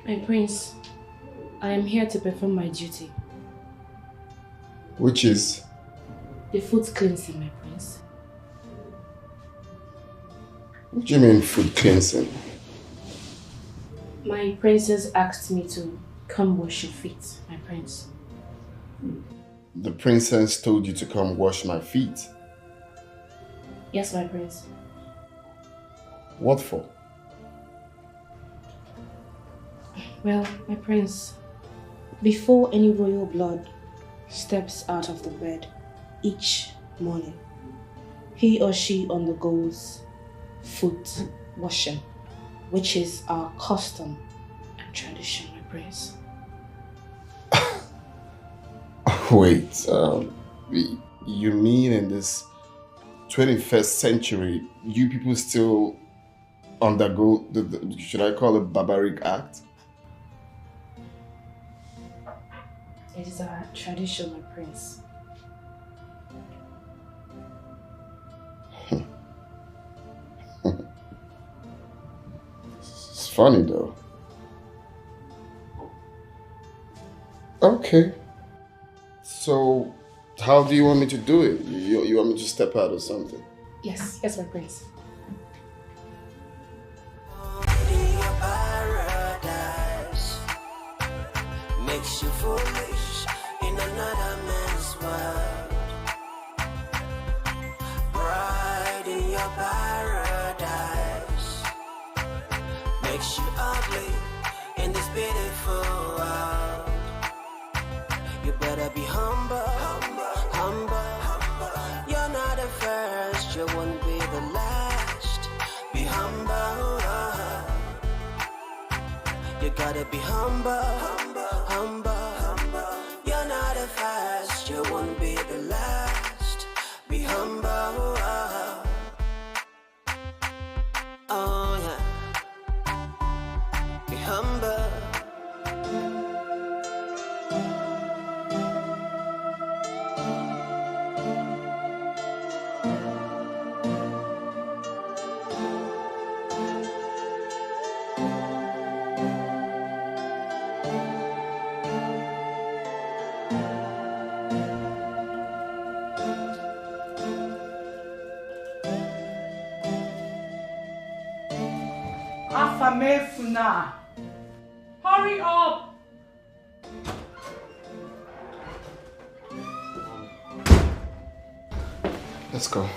My prince, I am here to perform my duty. Which is? The foot cleansing, my prince. What do you mean foot cleansing? My princess asked me to come wash your feet, my prince. The princess told you to come wash my feet. Yes, my prince. What for? Well, my prince, before any royal blood steps out of the bed each morning, he or she undergoes foot washing, which is our custom and tradition, my prince. Wait, you mean in this 21st century, you people still undergo should I call it barbaric act? It is our tradition, my prince. It's funny though. Okay. So, how do you want me to do it? You want me to step out or something? Yes, yes, my prince. Makes you foolish in another man's world. Pride in your paradise makes you ugly in this beautiful world. You better be humble, humble. You're not the first, you won't be the last. Be humble. You gotta be humble. You're not the first, you won't be the last. Be humble. Oh yeah. Be humble. Afamefuna. Hurry up! Let's go.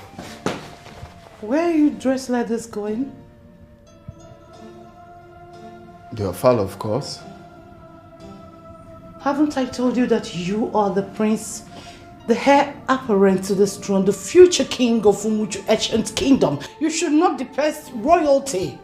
Where are you dressed like this going? Your father, of course. Haven't I told you that you are the prince, the heir apparent to this throne, the future king of Umuchu ancient kingdom? You should not detest royalty.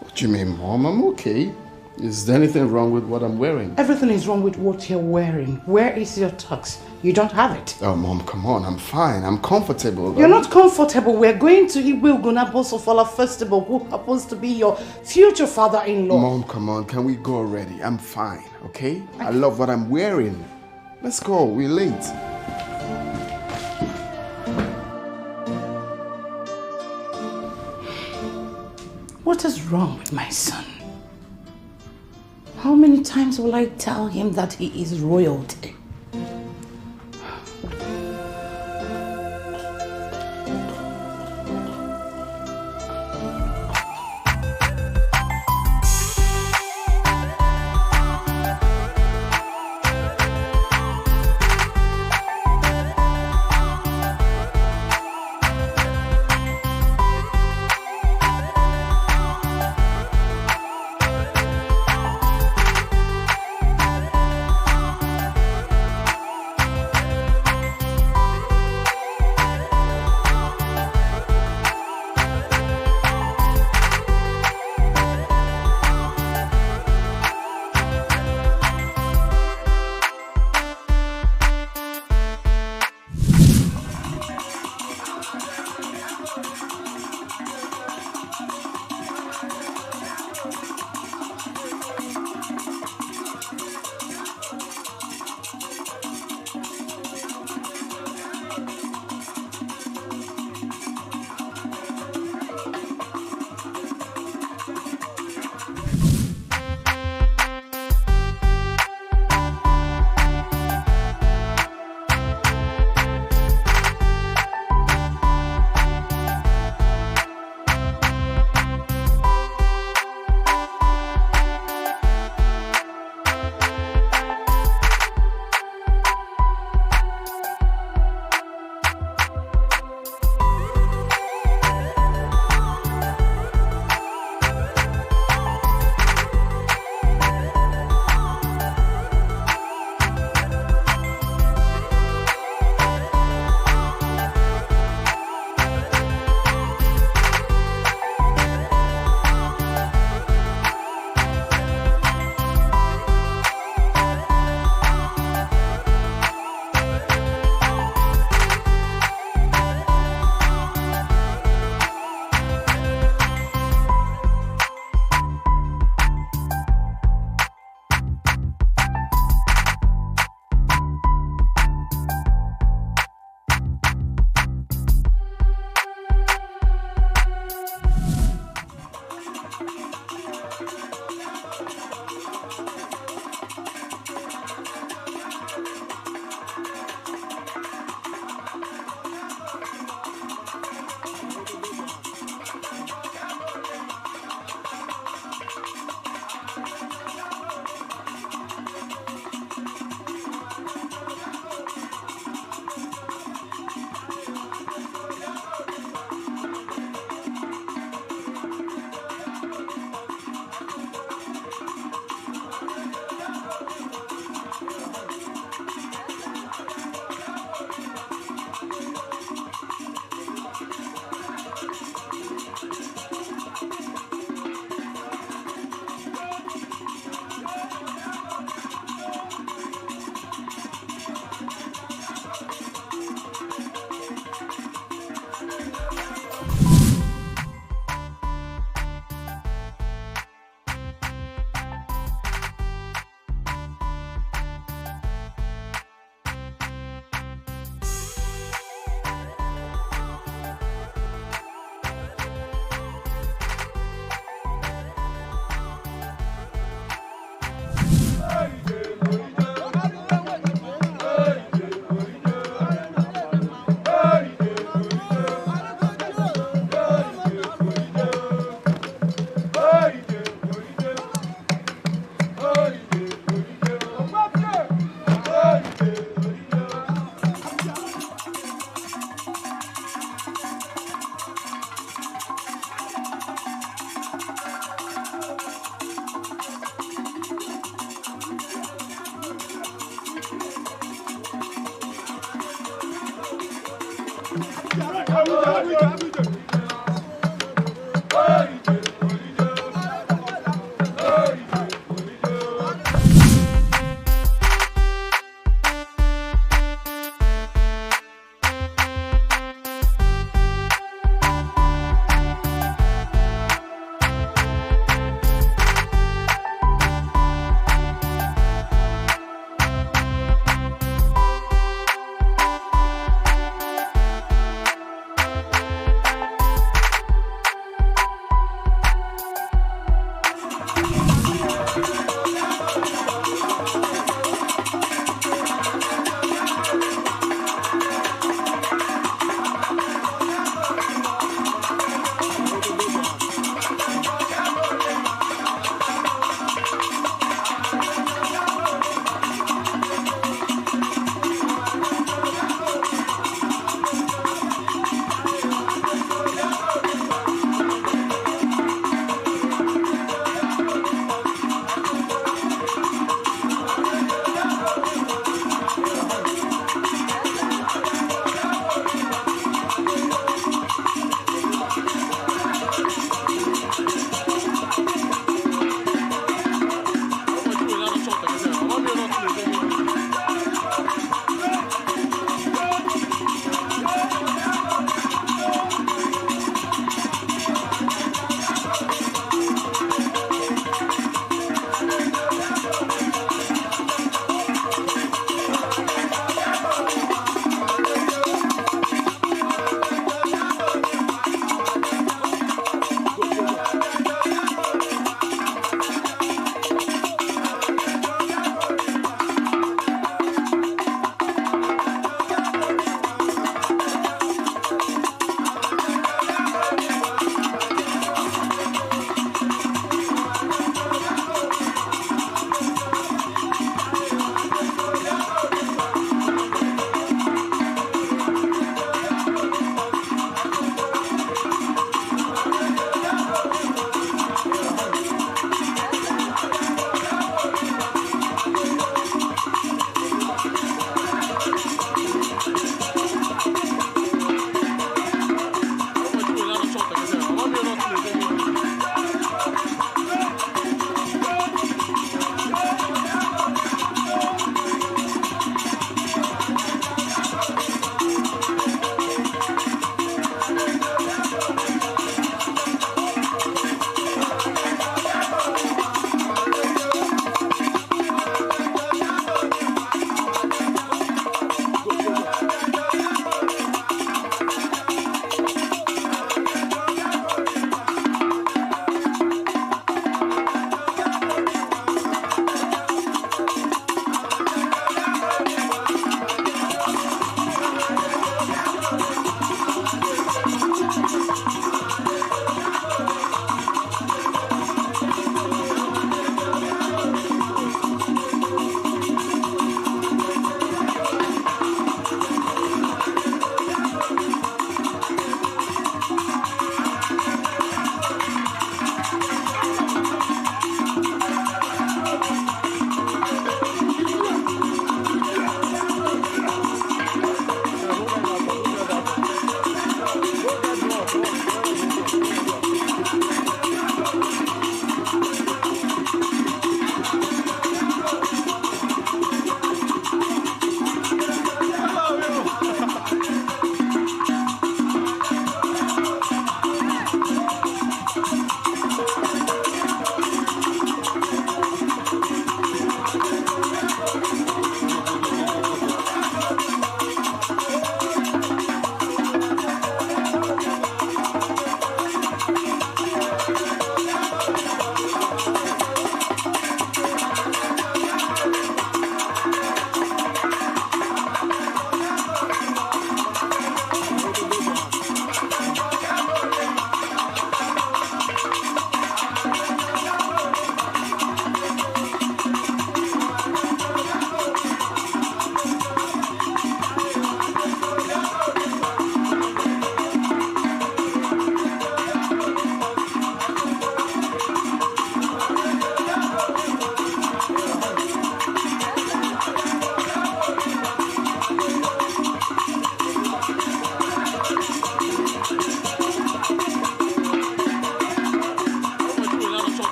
What do you mean, Mom? I'm okay. Is there anything wrong with what I'm wearing? Everything is wrong with what you're wearing. Where is your tux? You don't have it. Oh, Mom, come on. I'm fine. I'm comfortable. You're not comfortable. We're going to Igwe Gunabosofala Festival, who happens to be your future father-in-law. Mom, come on. Can we go already? I'm fine, okay? I love what I'm wearing. Let's go. We're late. What is wrong with my son? How many times will I tell him that he is royalty?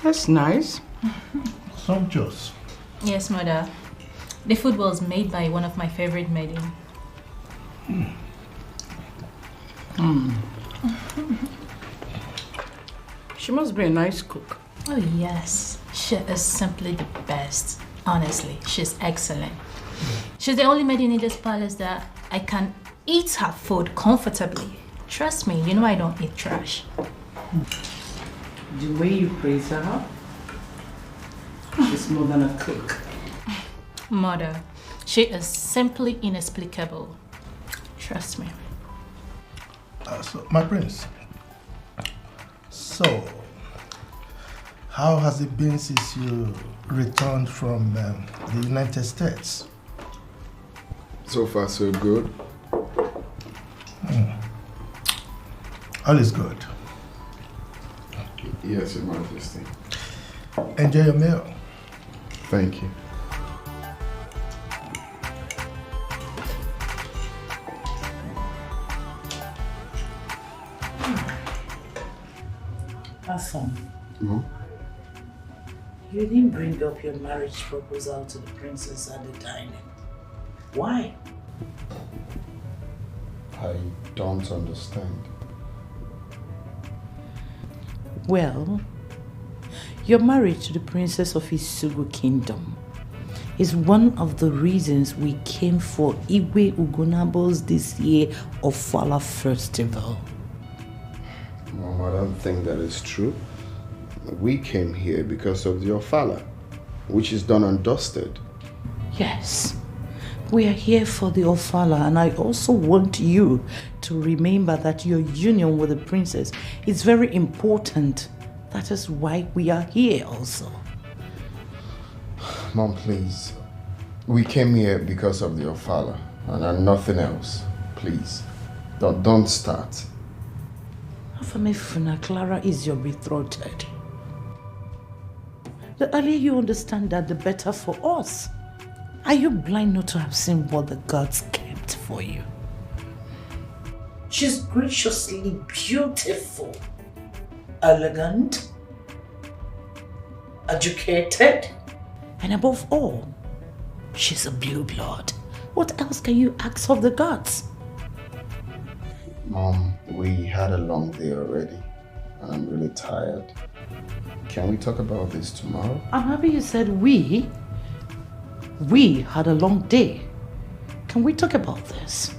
That's nice. Sumptuous. Yes, mother. The food was made by one of my favorite maiden. She must be a nice cook. Oh yes, she is simply the best. Honestly, she's excellent. She's the only maiden in this palace that I can eat her food comfortably. Trust me, you know I don't eat trash. The way you praise her, she's more than a cook. Mother, she is simply inexplicable. Trust me. So, my prince. So, how has it been since you returned from the United States? So far, so good. All is good. Yes, Your Majesty. Enjoy your meal. Thank you. Awesome. Mm-hmm. You didn't bring up your marriage proposal to the princess at the dining. Why? I don't understand. Well, your marriage to the princess of Isugu Kingdom is one of the reasons we came for Igwe Ugonabo's this year Ofala Festival. Mom, I don't think that is true. We came here because of the Ofala, which is done and dusted. Yes, we are here for the Ofala, and I also want you to remember that your union with the princess is very important. That is why we are here also. Mom, please. We came here because of the Ofala and nothing else. Please, don't start. Afamefuna Clara is your betrothed. The earlier you understand that, the better for us. Are you blind not to have seen what the gods kept for you? She's graciously beautiful, elegant, educated, and above all, she's a blue blood. What else can you ask of the gods? Mom, we had a long day already, and I'm really tired. Can we talk about this tomorrow? I'm happy you said we. We had a long day. Can we talk about this?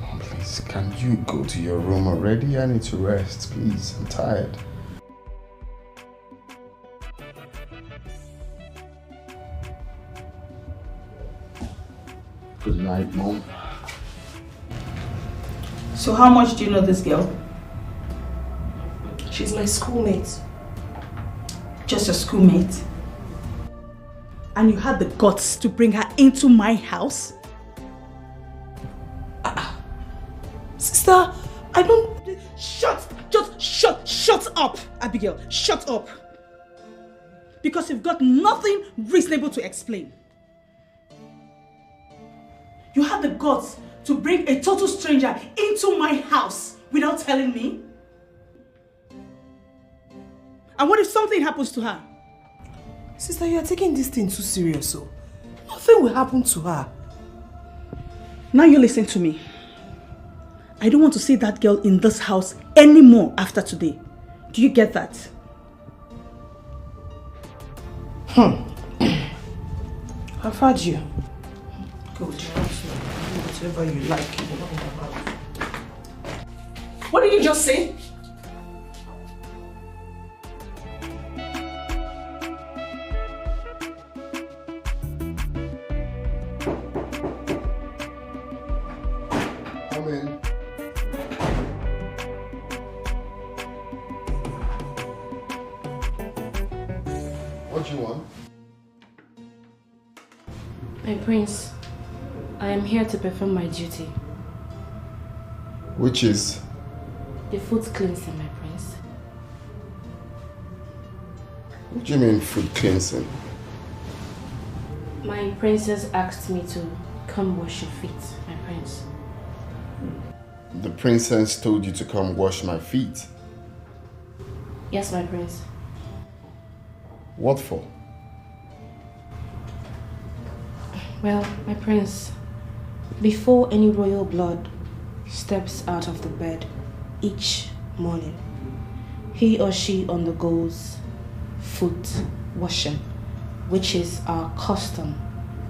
Mom, please, can you go to your room already? I need to rest, please. I'm tired. Good night, Mom. So how much do you know this girl? She's my schoolmate. Just a schoolmate? And you had the guts to bring her into my house? Sister, I don't... Shut up, Abigail. Shut up. Because you've got nothing reasonable to explain. You had the guts to bring a total stranger into my house without telling me? And what if something happens to her? Sister, you are taking this thing too serious, so nothing will happen to her. Now you listen to me. I don't want to see that girl in this house anymore after today. Do you get that? I've heard you. Good. Whatever you like. What did you just say? Come in. What do you want? My prince, I am here to perform my duty. Which is? The foot cleansing, my prince. What do you mean food cleansing? My princess asked me to come wash your feet, my prince. The princess told you to come wash my feet. Yes, my prince. What for? Well, my prince, before any royal blood steps out of the bed each morning, he or she undergoes foot washing, which is our custom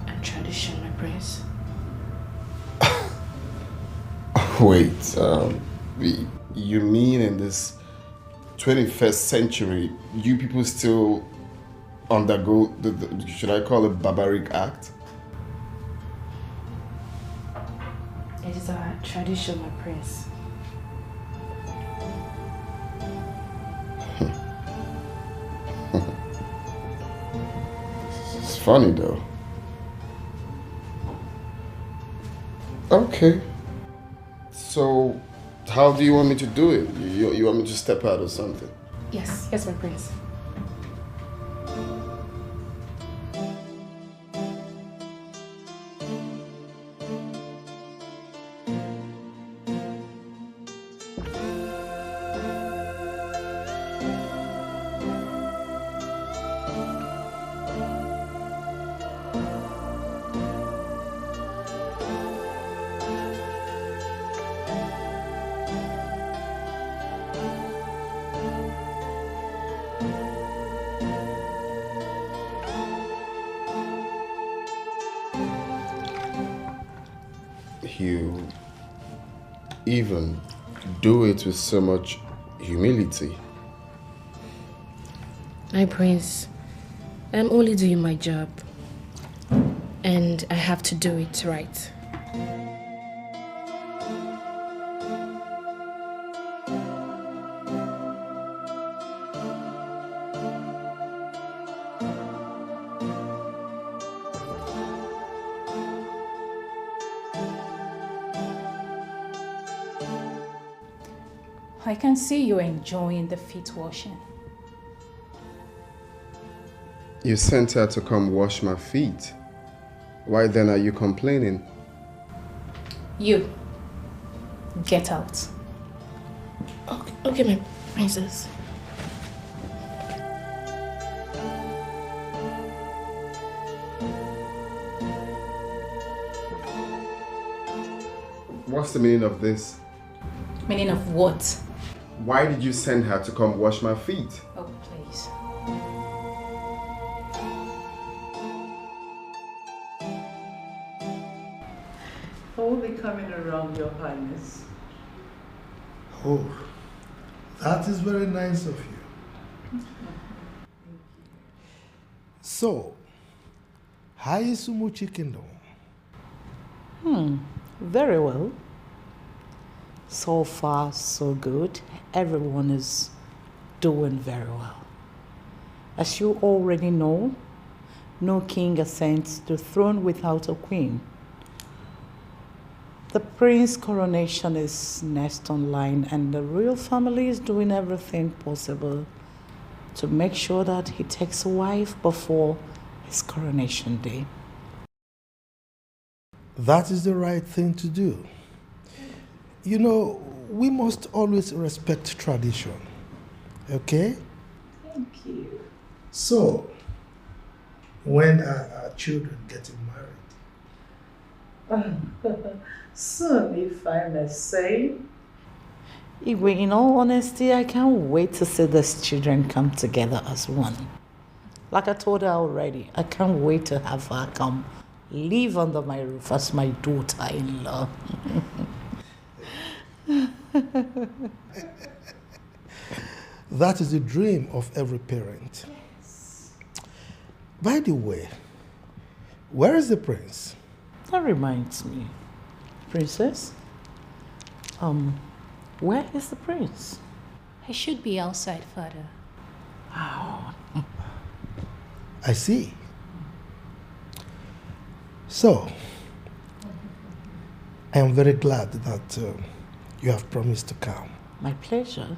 and tradition, my prince. Wait, you mean in this 21st century, you people still undergo should I call it barbaric act? It is our tradition, my prince. It's funny though. Okay. So, how do you want me to do it? You want me to step out or something? Yes, my prince. You even do it with so much humility. My prince, I'm only doing my job. And I have to do it right. I can see you enjoying the feet washing. You sent her to come wash my feet. Why then are you complaining? You, get out. Okay, my princess. What's the meaning of this? Meaning of what? Why did you send her to come wash my feet? Oh, please. I will be coming around, Your Highness. Oh, that is very nice of you. So, how is Umuchi Kingdom? Very well. So far, so good. Everyone is doing very well. As you already know, no king ascends the throne without a queen. The prince's coronation is next on line, and the royal family is doing everything possible to make sure that he takes a wife before his coronation day. That is the right thing to do. You know, we must always respect tradition. Okay? Thank you. So, when are our children getting married? Soon, if I may say. Igwe, in all honesty, I can't wait to see these children come together as one. Like I told her already, I can't wait to have her come live under my roof as my daughter-in-law. That is the dream of every parent. Yes. By the way, where is the prince? That reminds me. Princess? Where is the prince? He should be outside, Father. Oh. I see. So, I am very glad that you have promised to come. My pleasure.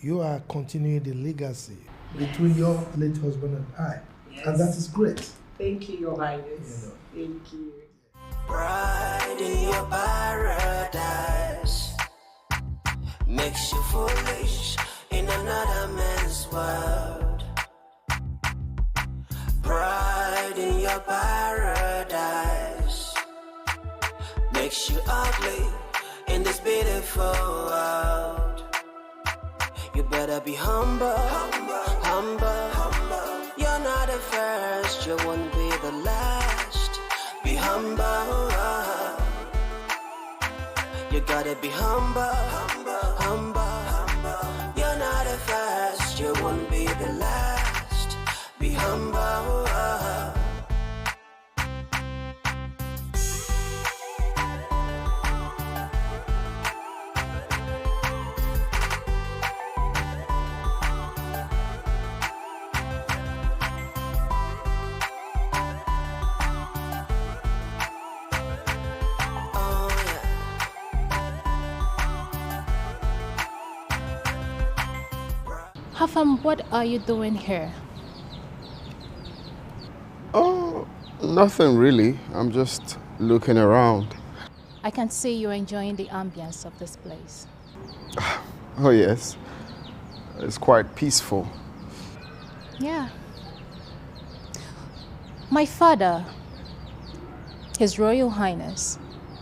You are continuing the legacy between your late husband and I. Yes. And that is great. Thank you, Your Highness. Thank you. Pride in your paradise makes you foolish in another man's world. your paradise makes you ugly in this beautiful world. You better be humble, humble. You're not the first, you won't be the last. Be humble. You gotta be humble, humble. You're not the first, you won't be the last. Be humble. Hafam, what are you doing here? Oh, nothing really. I'm just looking around. I can see you're enjoying the ambience of this place. Oh, yes. It's quite peaceful. Yeah. My father, His Royal Highness,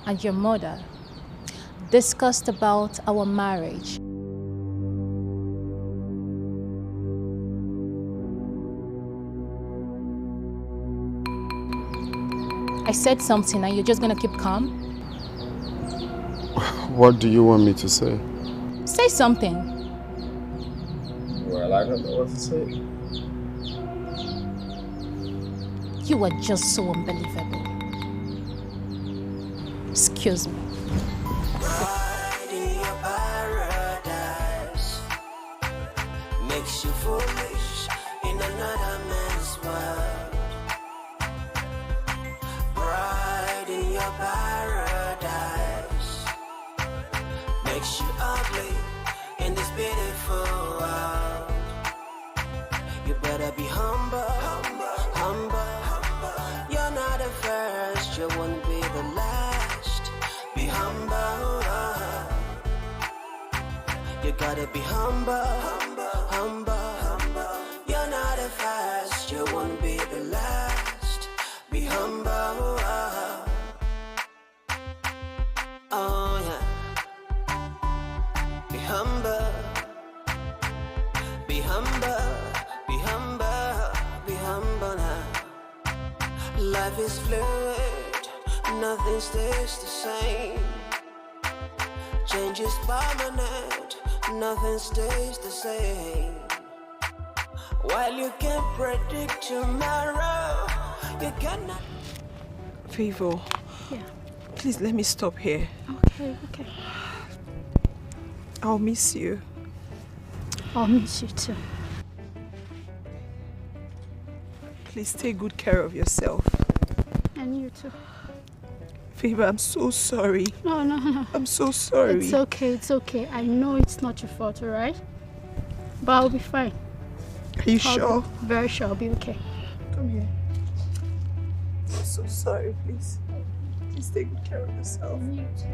and your mother discussed about our marriage. I said something and you're just gonna keep calm? What do you want me to say? Say something. Well, I don't know what to say. You are just so unbelievable. Excuse me. Pride in your paradise makes you foolish in another man's world. Pride in your paradise makes you ugly in this beautiful world. You better be humble, humble. You're not the first, you won't be the last. Be humble. You gotta be humble, humble. You're not the first, you won't be the last. Be humble. Oh yeah. Be humble. Be humble. Be humble. Be humble now. Life is fluid, nothing stays the same. Change is permanent, nothing stays the same. While you can predict tomorrow, you cannot. Favor. Yeah. Please let me stop here. Okay. I'll miss you. I'll miss you too. Please take good care of yourself. And you too. Favor, I'm so sorry. No. I'm so sorry. It's okay. I know it's not your fault, alright? But I'll be fine. Are you sure? Very sure I'll be okay. Come here. I'm so sorry, please. Please take good care of yourself. You too.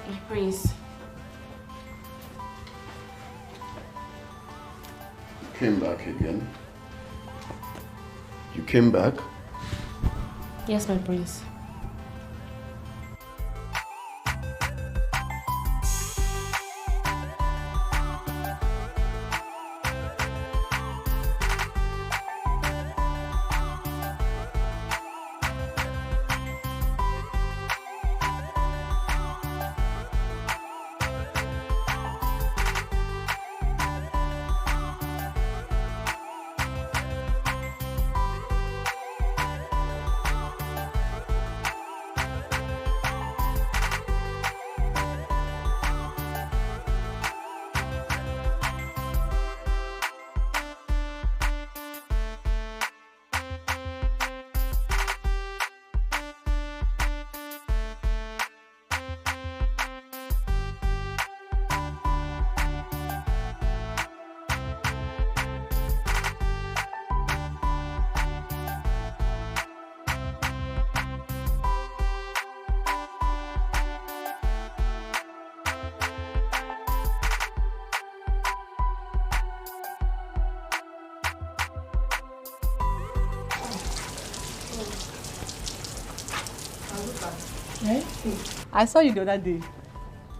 My prince. Came back again. You came back? Yes, my prince. Eh? I saw you the other day,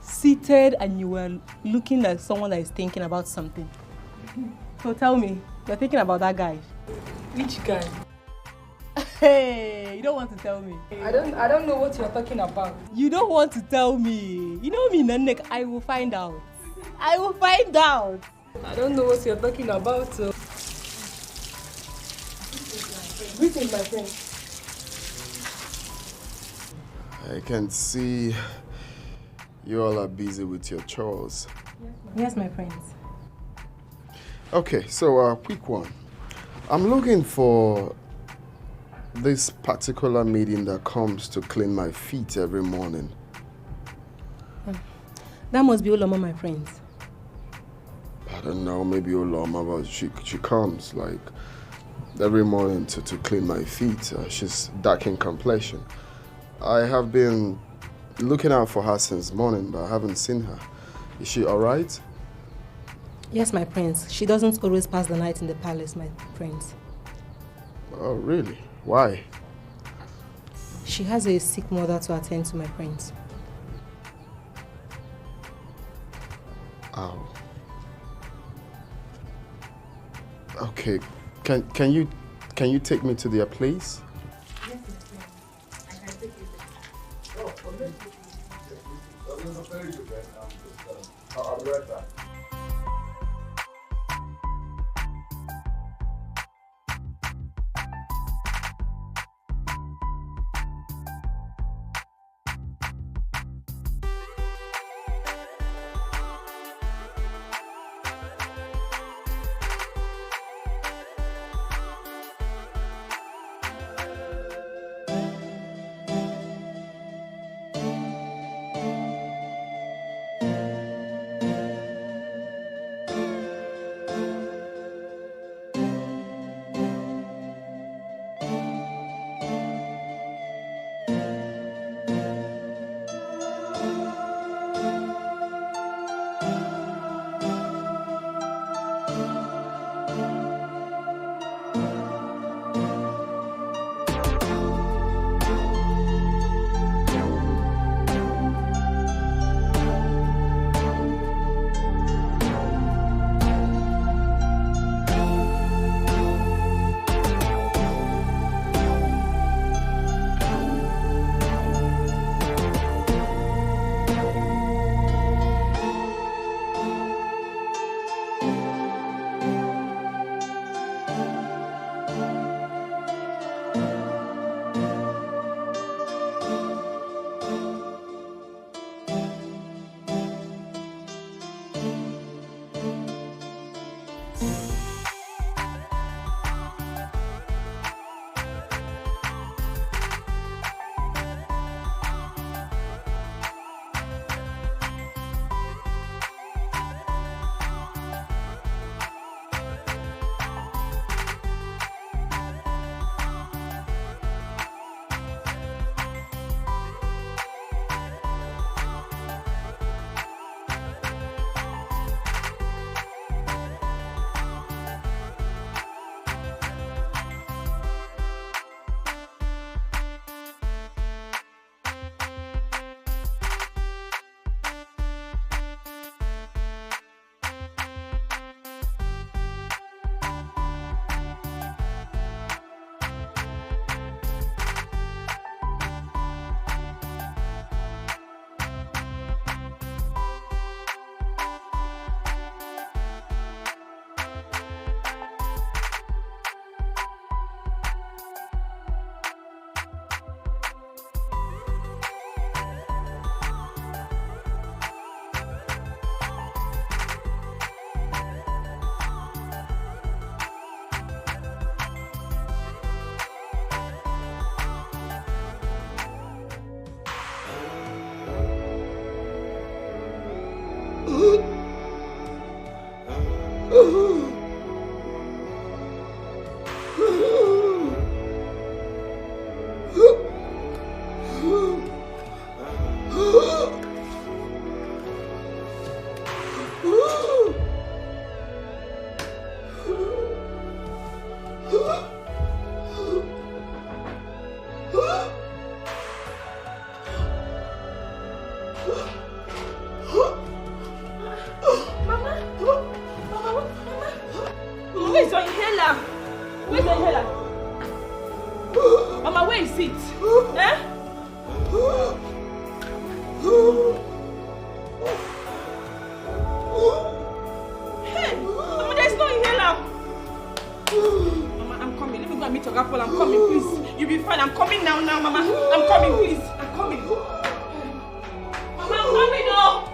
seated and you were looking like someone that is thinking about something. So tell me, you're thinking about that guy? Which guy? Hey, you don't want to tell me. I don't know what you're talking about. You don't want to tell me. You know me, Nanek, I will find out. I will find out. I don't know what you're talking about. So. Greetings, my friend. I can see you all are busy with your chores. Yes, my friends. Okay, so quick one. I'm looking for this particular meeting that comes to clean my feet every morning. That must be Oloma, my friends. I don't know, maybe Oloma, but she comes like every morning to clean my feet. She's dark in complexion. I have been looking out for her since morning, but I haven't seen her. Is she all right? Yes, my prince. She doesn't always pass the night in the palace, my prince. Oh, really? Why? She has a sick mother to attend to, my prince. Oh. Okay. Can you take me to their place? Yes, my friend. I can take you there. Oh, okay. I'll be right back. Eh? Hey, Mama, there's no inhaler. Mama, I'm coming. Let me go and meet Oga Paul. I'm coming, please. You'll be fine. I'm coming now, Mama. I'm coming, please. I'm coming. Mama, I'm coming, oh.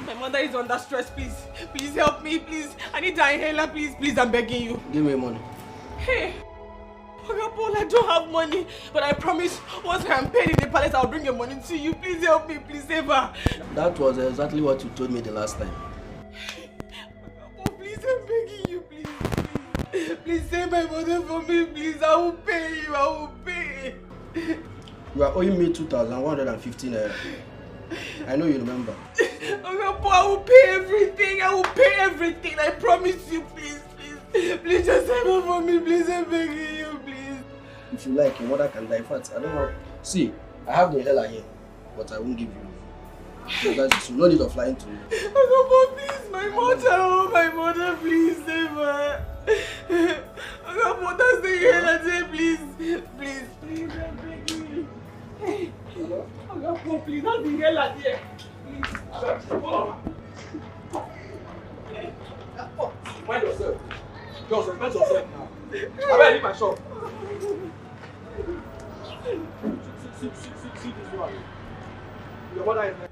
My mother is under stress, please. Please help me, please. I need the inhaler, please. Please, I'm begging you. Give me money. Hey, Oga Paul, I don't have money, but I promise once I am paid in the palace, I'll bring your money to you. Please help me, please save her. That was exactly what you told me the last time. Oga Paul, please, I'm begging you, please. Please save my mother for me, please. I will pay you, I will pay. You are owing me 2,115 naira. I know you remember. Oga Paul, I will pay everything. I will pay everything. I promise you, please, please. Please just save her for me, please. I'm begging you, please. If you like, your mother can die. In fact, I don't know. See, I have the inhaler here, but I won't give you. So that's no need of lying to you. Oga Paul, please, my mother, please save her. Oga Paul, that's the inhaler there, please. Please, please, I'm begging you. Oga Paul, please, that's the inhaler there. Please. Mind yourself. Just respect yourself now. I better leave my shop. See this one. Your mother is there.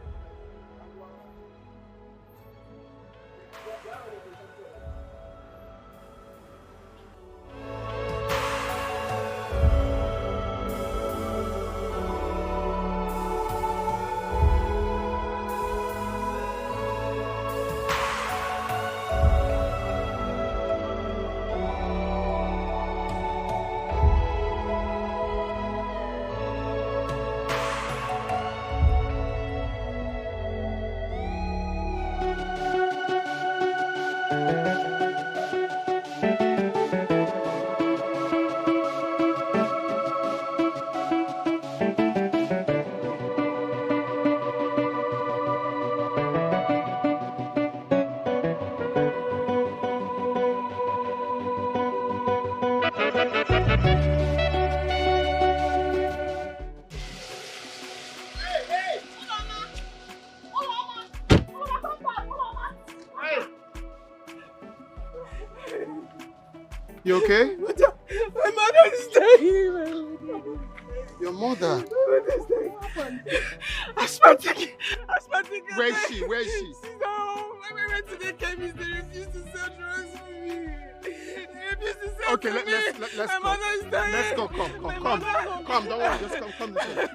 You okay? My mother is dying. Your mother? My mother is dying. Asthmatic. Where is she? Where is she? She's at home. When we went to the chemist, they refused to sell drugs for me. They refused to sell Okay, to me. let's My go. mother is dying. Let's go. Come. Come, don't worry. Just come this way.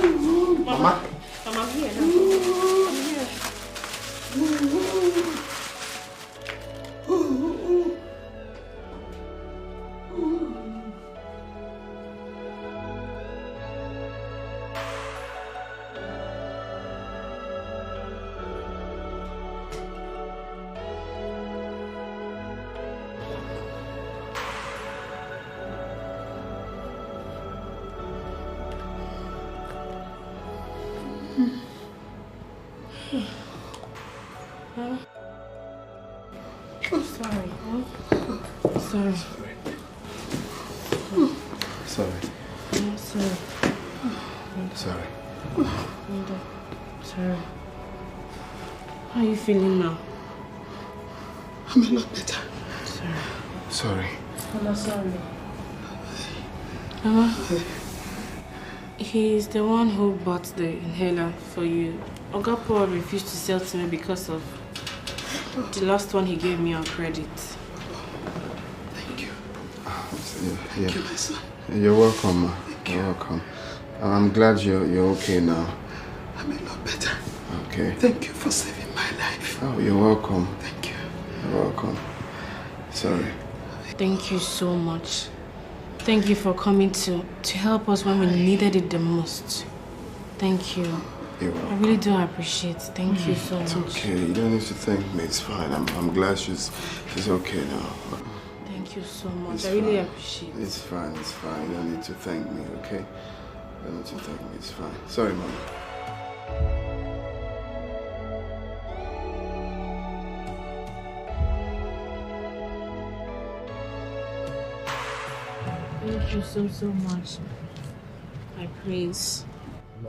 Mama. Mama, I'm here now. I'm here. Sorry. Sorry. Sorry. I'm sorry. Sorry. Sorry. How are you feeling now? I'm a lot better. Sorry. I'm sorry. Mama, he's the one who bought the inhaler for you. Oga Paul refused to sell to me because of the last one he gave me on credit. Thank you. Yeah. You're welcome, ma. You're welcome. I'm glad you're okay now. I'm a lot better. Okay. Thank you for saving my life. Oh, you're welcome. Thank you. You're welcome. Sorry. Thank you so much. Thank you for coming to help us when we needed it the most. Thank you. You're welcome. I really do appreciate it. Thank you so much. It's okay. You don't need to thank me. It's fine. I'm glad she's okay now. Thank you so much. It's I really fine. appreciate it. It's fine. It's fine. You don't need to thank me, okay? You don't need to thank me. It's fine. Sorry, Mama. Thank you so much. My prince.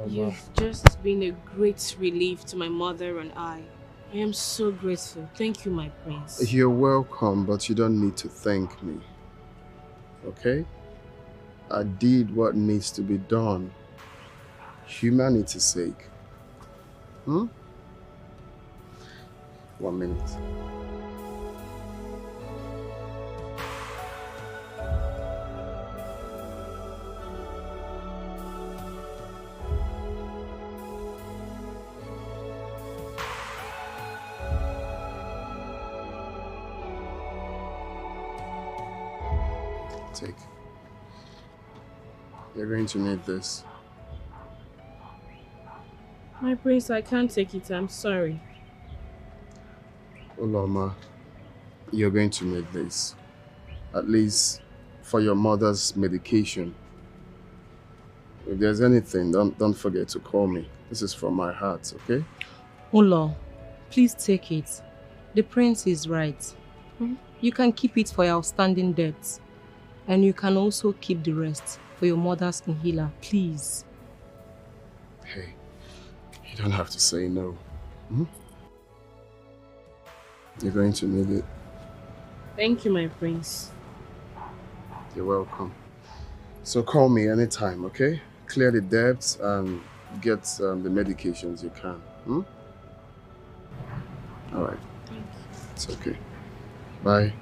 You've just been a great relief to my mother and I. I am so grateful. Thank you, my prince. You're welcome, but you don't need to thank me. Okay? I did what needs to be done. Humanity's sake. 1 minute. Take. You're going to need this. My prince, I can't take it. I'm sorry. Uloma, you're going to need this. At least for your mother's medication. If there's anything, don't forget to call me. This is from my heart, okay? Ulo, please take it. The prince is right. You can keep it for your outstanding debts. And you can also keep the rest for your mother's inhaler, please. Hey, you don't have to say no. You're going to need it. Thank you, my prince. You're welcome. So call me anytime, okay? Clear the debts and get the medications you can. All right. Thank you. It's okay. Bye.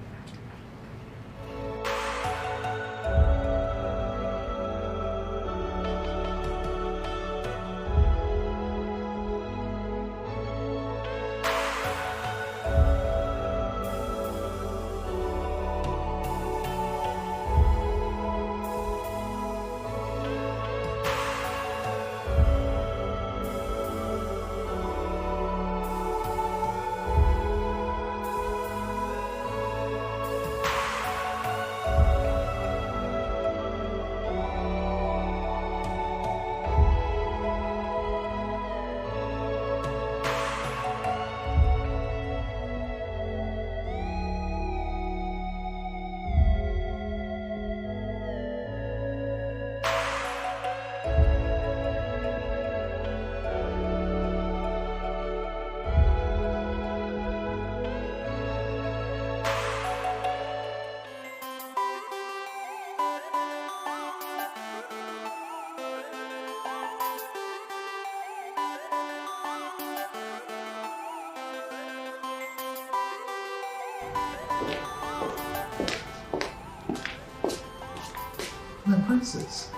My princess.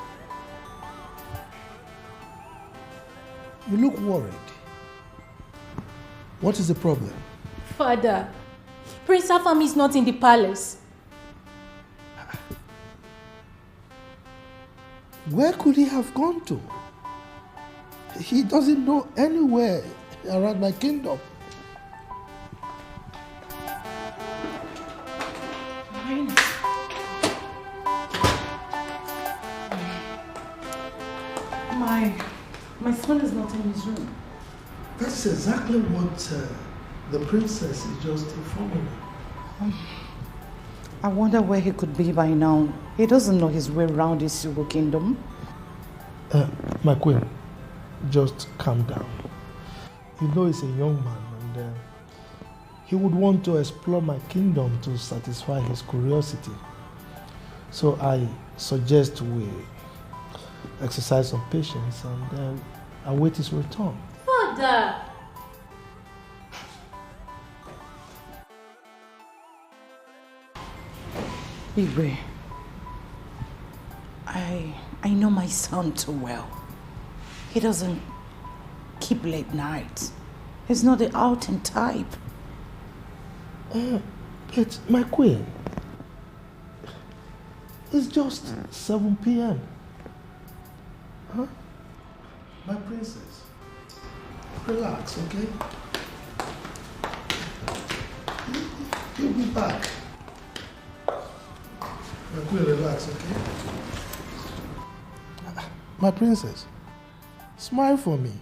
You look worried. What is the problem? Father, Prince Afam is not in the palace. Where could he have gone to? He doesn't know anywhere around my kingdom. My son is not in his room. That's exactly what the princess is just informing me. I wonder where he could be by now. He doesn't know his way around his Sugo kingdom. My queen, just calm down. You know he's a young man and he would want to explore my kingdom to satisfy his curiosity. So I suggest we exercise some patience and await his return. Father! Igwe, I know my son too well. He doesn't keep late nights. He's not the outing type. But my queen, it's just 7 p.m. Huh? My princess, relax, okay? You'll be back. My queen, relax, okay? My princess, smile for me.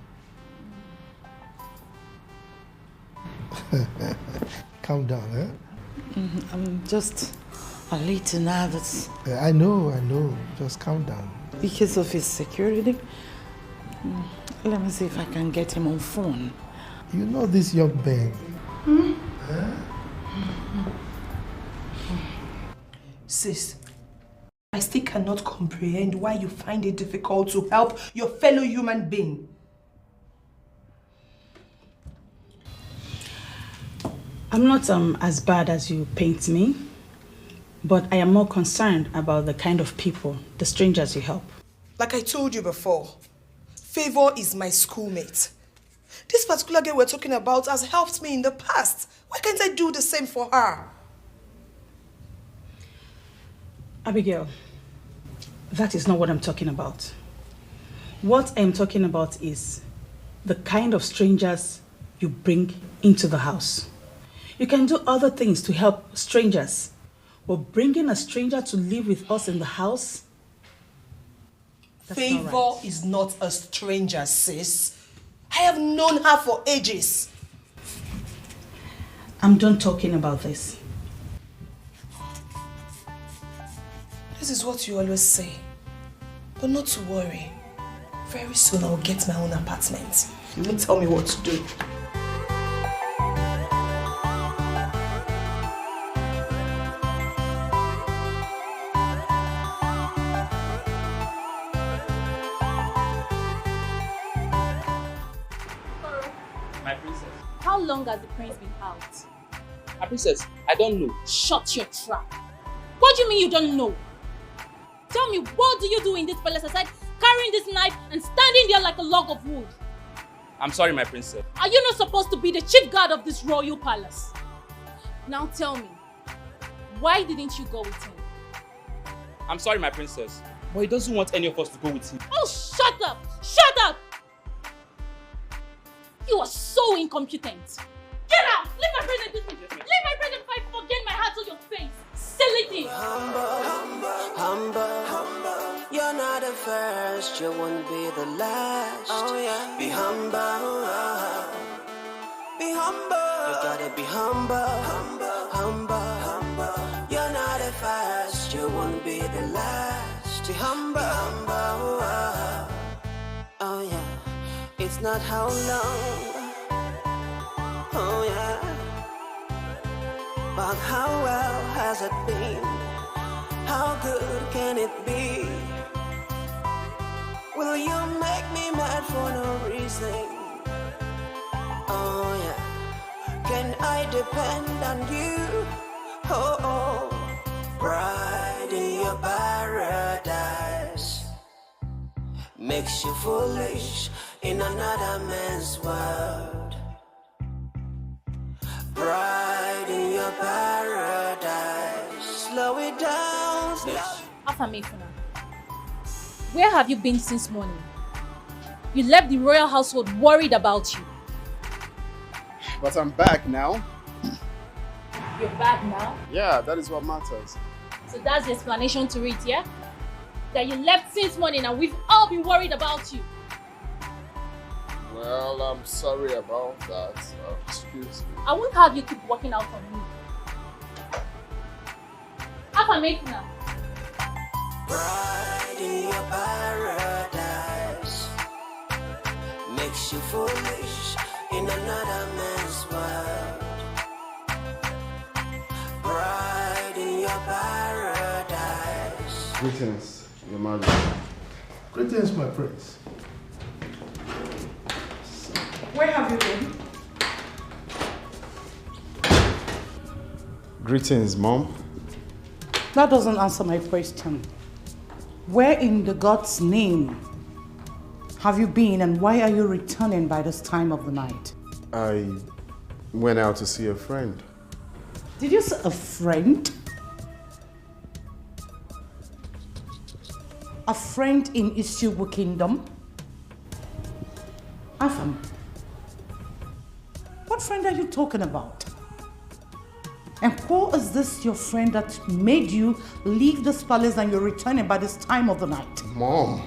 Calm down, eh? I'm just a little nervous. I know. Just calm down. Because of his security. Let me see if I can get him on phone. You know this young man. Huh? Sis, I still cannot comprehend why you find it difficult to help your fellow human being. I'm not as bad as you paint me, but I am more concerned about the kind of people, the strangers you help. Like I told you before, Favor is my schoolmate. This particular girl we're talking about has helped me in the past. Why can't I do the same for her? Abigail, that is not what I'm talking about. What I'm talking about is the kind of strangers you bring into the house. You can do other things to help strangers, but bringing a stranger to live with us in the house, that's Favor not right. is not a stranger, sis. I have known her for ages. I'm done talking about this. This is what you always say. But not to worry. Very soon I'll get my own apartment. You won't tell me what to do. My princess. How long has the prince been out? My princess, I don't know. Shut your trap. What do you mean you don't know? Tell me, what do you do in this palace aside carrying this knife and standing there like a log of wood? I'm sorry, my princess. Are you not supposed to be the chief guard of this royal palace? Now tell me, why didn't you go with him? I'm sorry, my princess. But he doesn't want any of us to go with him. Oh, shut up! Shut up! You are so incompetent. Get out! Leave my present with me. Leave my present before I forget my heart on your face. Silly thing. Humble. You're not the first, you won't be the last. Oh yeah. Be humble. Be humble. You gotta be humble. You're not the first, you won't be the last. Be humble. Oh yeah. It's not how long. Oh yeah. But how well has it been? How good can it be? Will you make me mad for no reason? Oh yeah. Can I depend on you? Oh, bride in your paradise. makes you foolish in another man's world. Pride in your paradise. Slow it down. Afamefuna, where have you been since morning? You left the royal household worried about you. But I'm back now. You're back now? Yeah, that is what matters. So that's the explanation to it, yeah? That you left since morning and we've all been worried about you. Well, I'm sorry about that. Excuse me. I won't have you keep walking out on me. Afamefuna. Pride in your paradise makes you foolish in another man's world. Pride in your paradise. Greetings, Your Majesty. Greetings, my prince. Where have you been? Greetings, Mom. That doesn't answer my question. Where in the God's name have you been and why are you returning by this time of the night? I went out to see a friend. Did you say a friend? A friend in Isugwu Kingdom? Afam, what friend are you talking about? And who is this your friend that made you leave this palace and you're returning by this time of the night? Mom.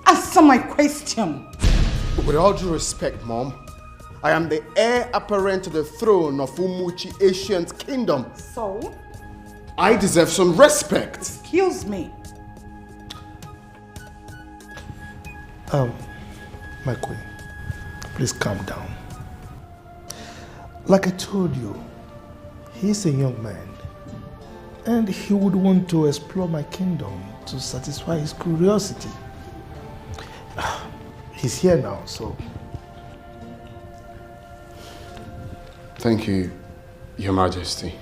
Answer my question. With all due respect, Mom, I am the heir apparent to the throne of Umuchi Ancient Kingdom. So? I deserve some respect. Excuse me. My queen, please calm down. Like I told you, he's a young man and he would want to explore my kingdom to satisfy his curiosity. He's here now, so. Thank you, Your Majesty.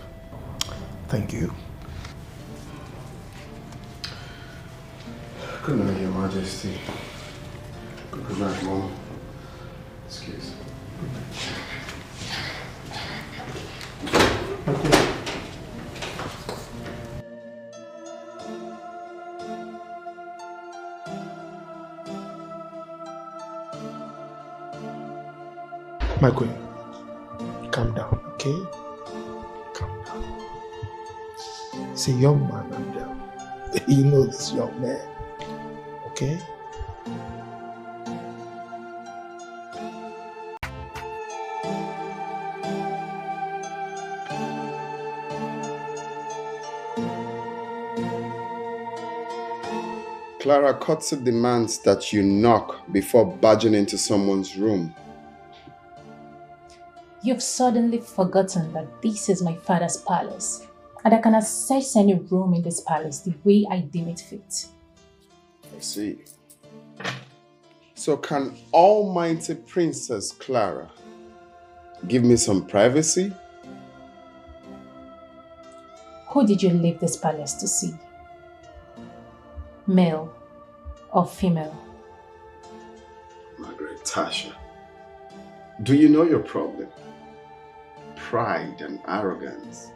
Thank you. Good night, Your Majesty. Good night, Mom. Excuse me. My queen, calm down, okay? Calm down. He's a young man and you know this young man, okay? Clara Kotze demands that you knock before barging into someone's room. You've suddenly forgotten that this is my father's palace and I can access any room in this palace the way I deem it fit. I see. So can Almighty Princess Clara give me some privacy? Who did you leave this palace to see? Male or female? Margaret Tasha, do you know your problem? Pride and arrogance.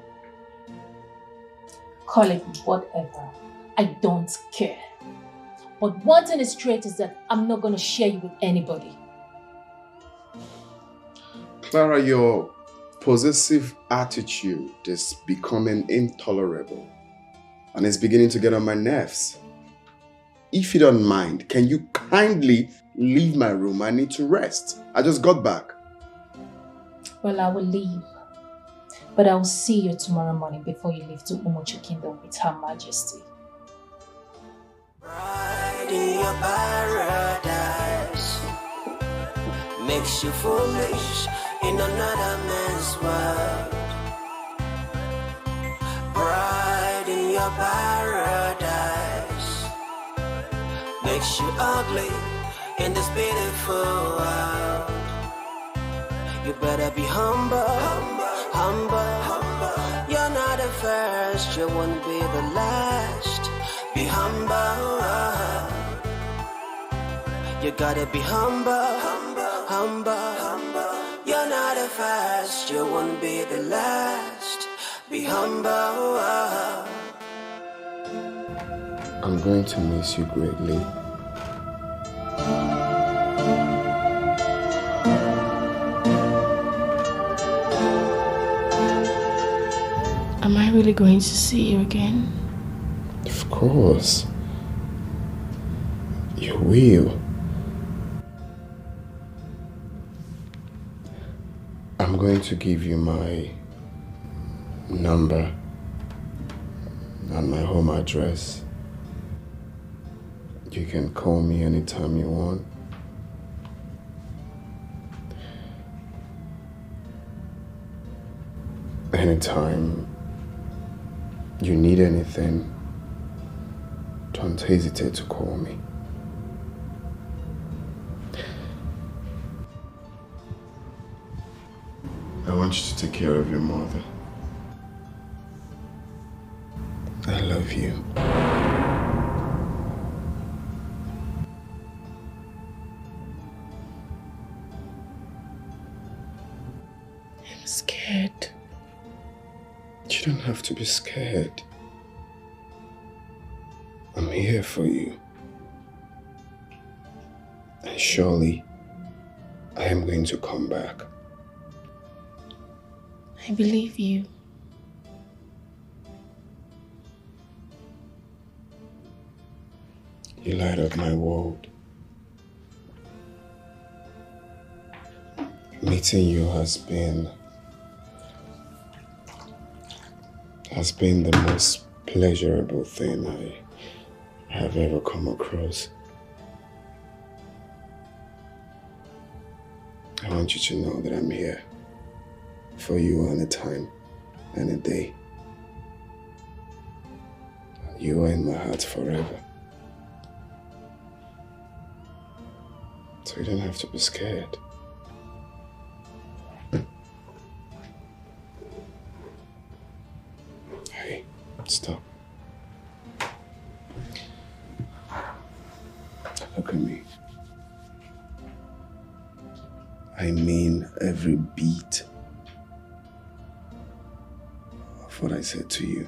Call it whatever. I don't care. But one thing is straight is that I'm not going to share you with anybody. Clara, your possessive attitude is becoming intolerable and it's beginning to get on my nerves. If you don't mind, can you kindly leave my room? I need to rest. I just got back. Well, I will leave. But I will see you tomorrow morning before you leave to Umuchi Kingdom with Her Majesty. Pride in your paradise makes you foolish in another man's world. Pride in your paradise makes you ugly in this beautiful world. You better be humble. You're not the first, you won't be the last. Be humble. You gotta be humble, humble. You're not the first, you won't be the last. Be humble. I'm going to miss you greatly. Am I really going to see you again? Of course. You will. I'm going to give you my number and my home address. You can call me anytime you want. Anytime you need anything, don't hesitate to call me. I want you to take care of your mother. I love you. I'm scared. You don't have to be scared. I'm here for you. And surely, I am going to come back. I believe you. You light up my world. Meeting you has been the most pleasurable thing I have ever come across. I want you to know that I'm here for you anytime, any day. You are in my heart forever. So you don't have to be scared. Hey, stop. Look at me. I mean every beat of what I said to you.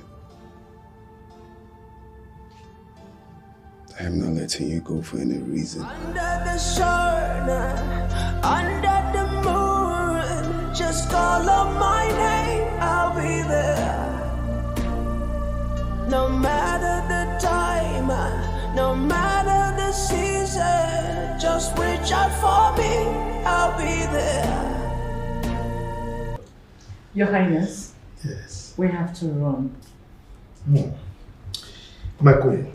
I am not letting you go for any reason. Under the sun, under the moon, just call on my name, I'll be there. No matter the time, no matter the season, just reach out for me, I'll be there. Your Highness. Yes. We have to run. My queen,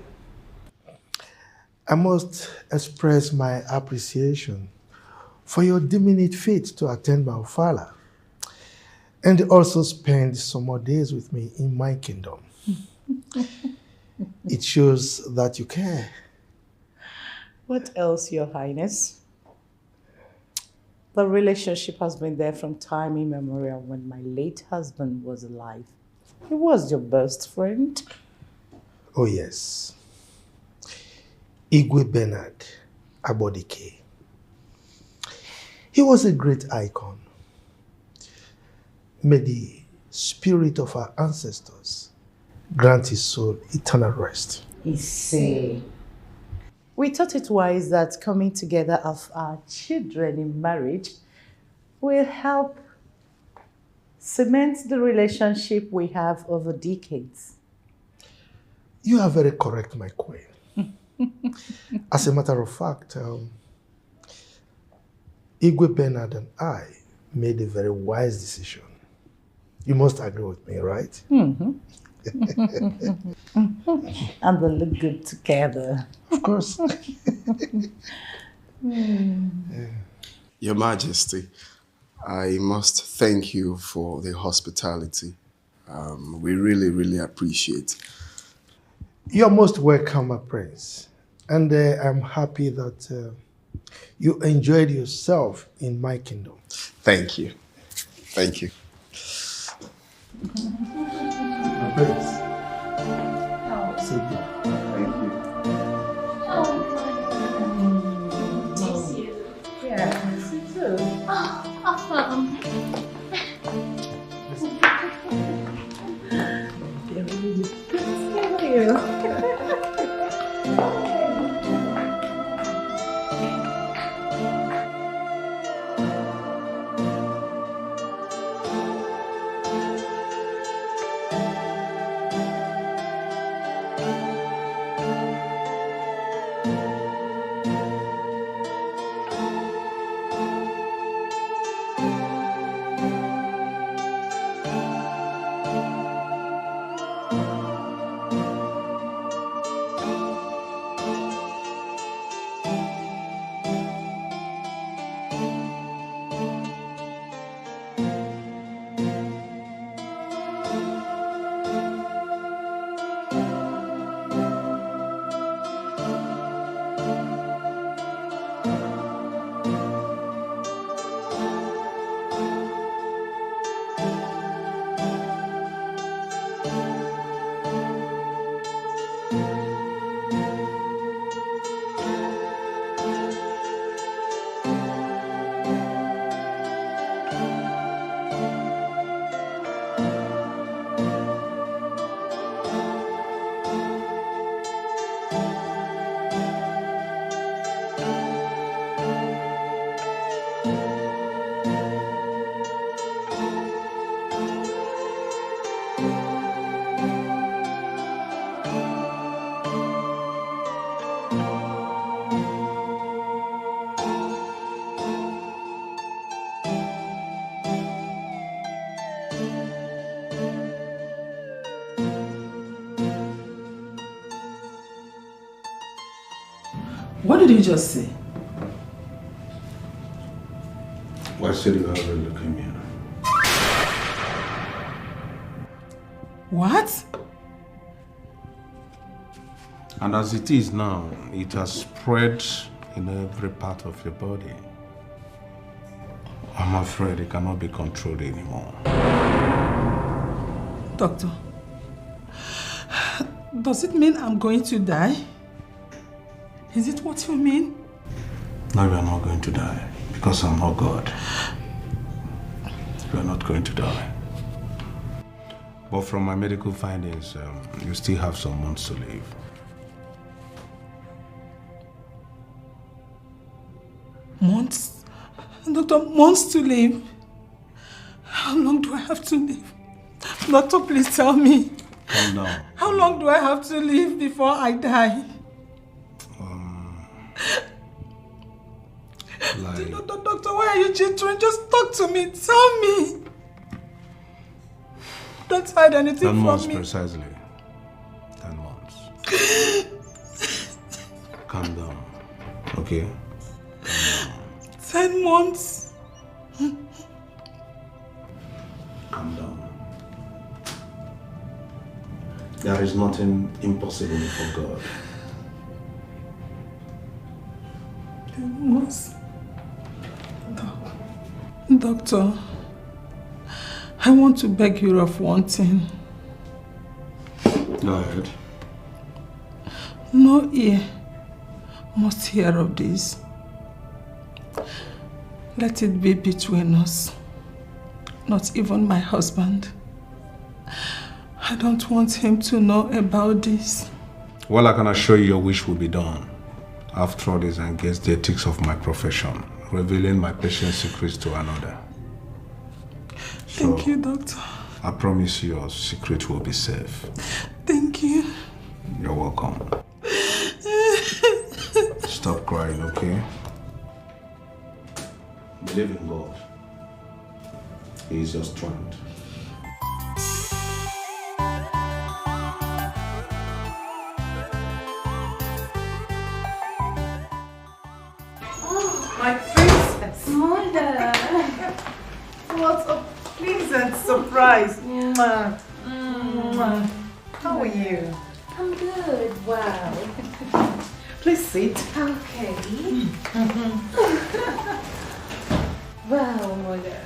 I must express my appreciation for your deeming it fit to attend my Ofala and also spend some more days with me in my kingdom. It shows that you care. What else, Your Highness? The relationship has been there from time immemorial when my late husband was alive. He was your best friend. Oh yes. Igwe Bernard Abodike. He was a great icon. May the spirit of our ancestors grant his soul eternal rest. We thought it wise that coming together of our children in marriage will help cement the relationship we have over decades. You are very correct, my queen. As a matter of fact, Igwe Bernard and I made a very wise decision. You must agree with me, right? Mm-hmm. And they look good together. Of course. Your Majesty, I must thank you for the hospitality. We really, really appreciate it. You're most welcome, my prince. And I'm happy that you enjoyed yourself in my kingdom. Thank you. Thank you. My prince. Say good. Thank you. What did you just say? I said you have a leukemia. What? And as it is now, it has spread in every part of your body. I'm afraid it cannot be controlled anymore. Doctor, does it mean I'm going to die? Is it what you mean? No, you are not going to die, because I'm not God. You are not going to die. But from my medical findings, you still have some months to live. Months? Doctor, months to live? How long do I have to live? Doctor, please tell me. Calm down. How long do I have to live before I die? Doctor, why are you jittering? Just talk to me. Tell me. Don't hide anything 10 from months me. precisely. 10 months. Calm down. Okay? 10 months? Calm down. There is nothing impossible for God. 10 months? Doctor, I want to beg you of one thing. Go ahead. No ear must hear of this. Let it be between us. Not even my husband. I don't want him to know about this. Well, I can assure you your wish will be done. After all, this against the ethics of my profession, revealing my patient's secrets to another. Thank you, doctor. I promise you your secret will be safe. Thank you. You're welcome. Stop crying, okay? Believe in God. He is your strength. My princess. Mother. What a pleasant surprise. Mwah. Mwah. How are you? I'm good. Wow. Please sit. Okay. Wow, Mother.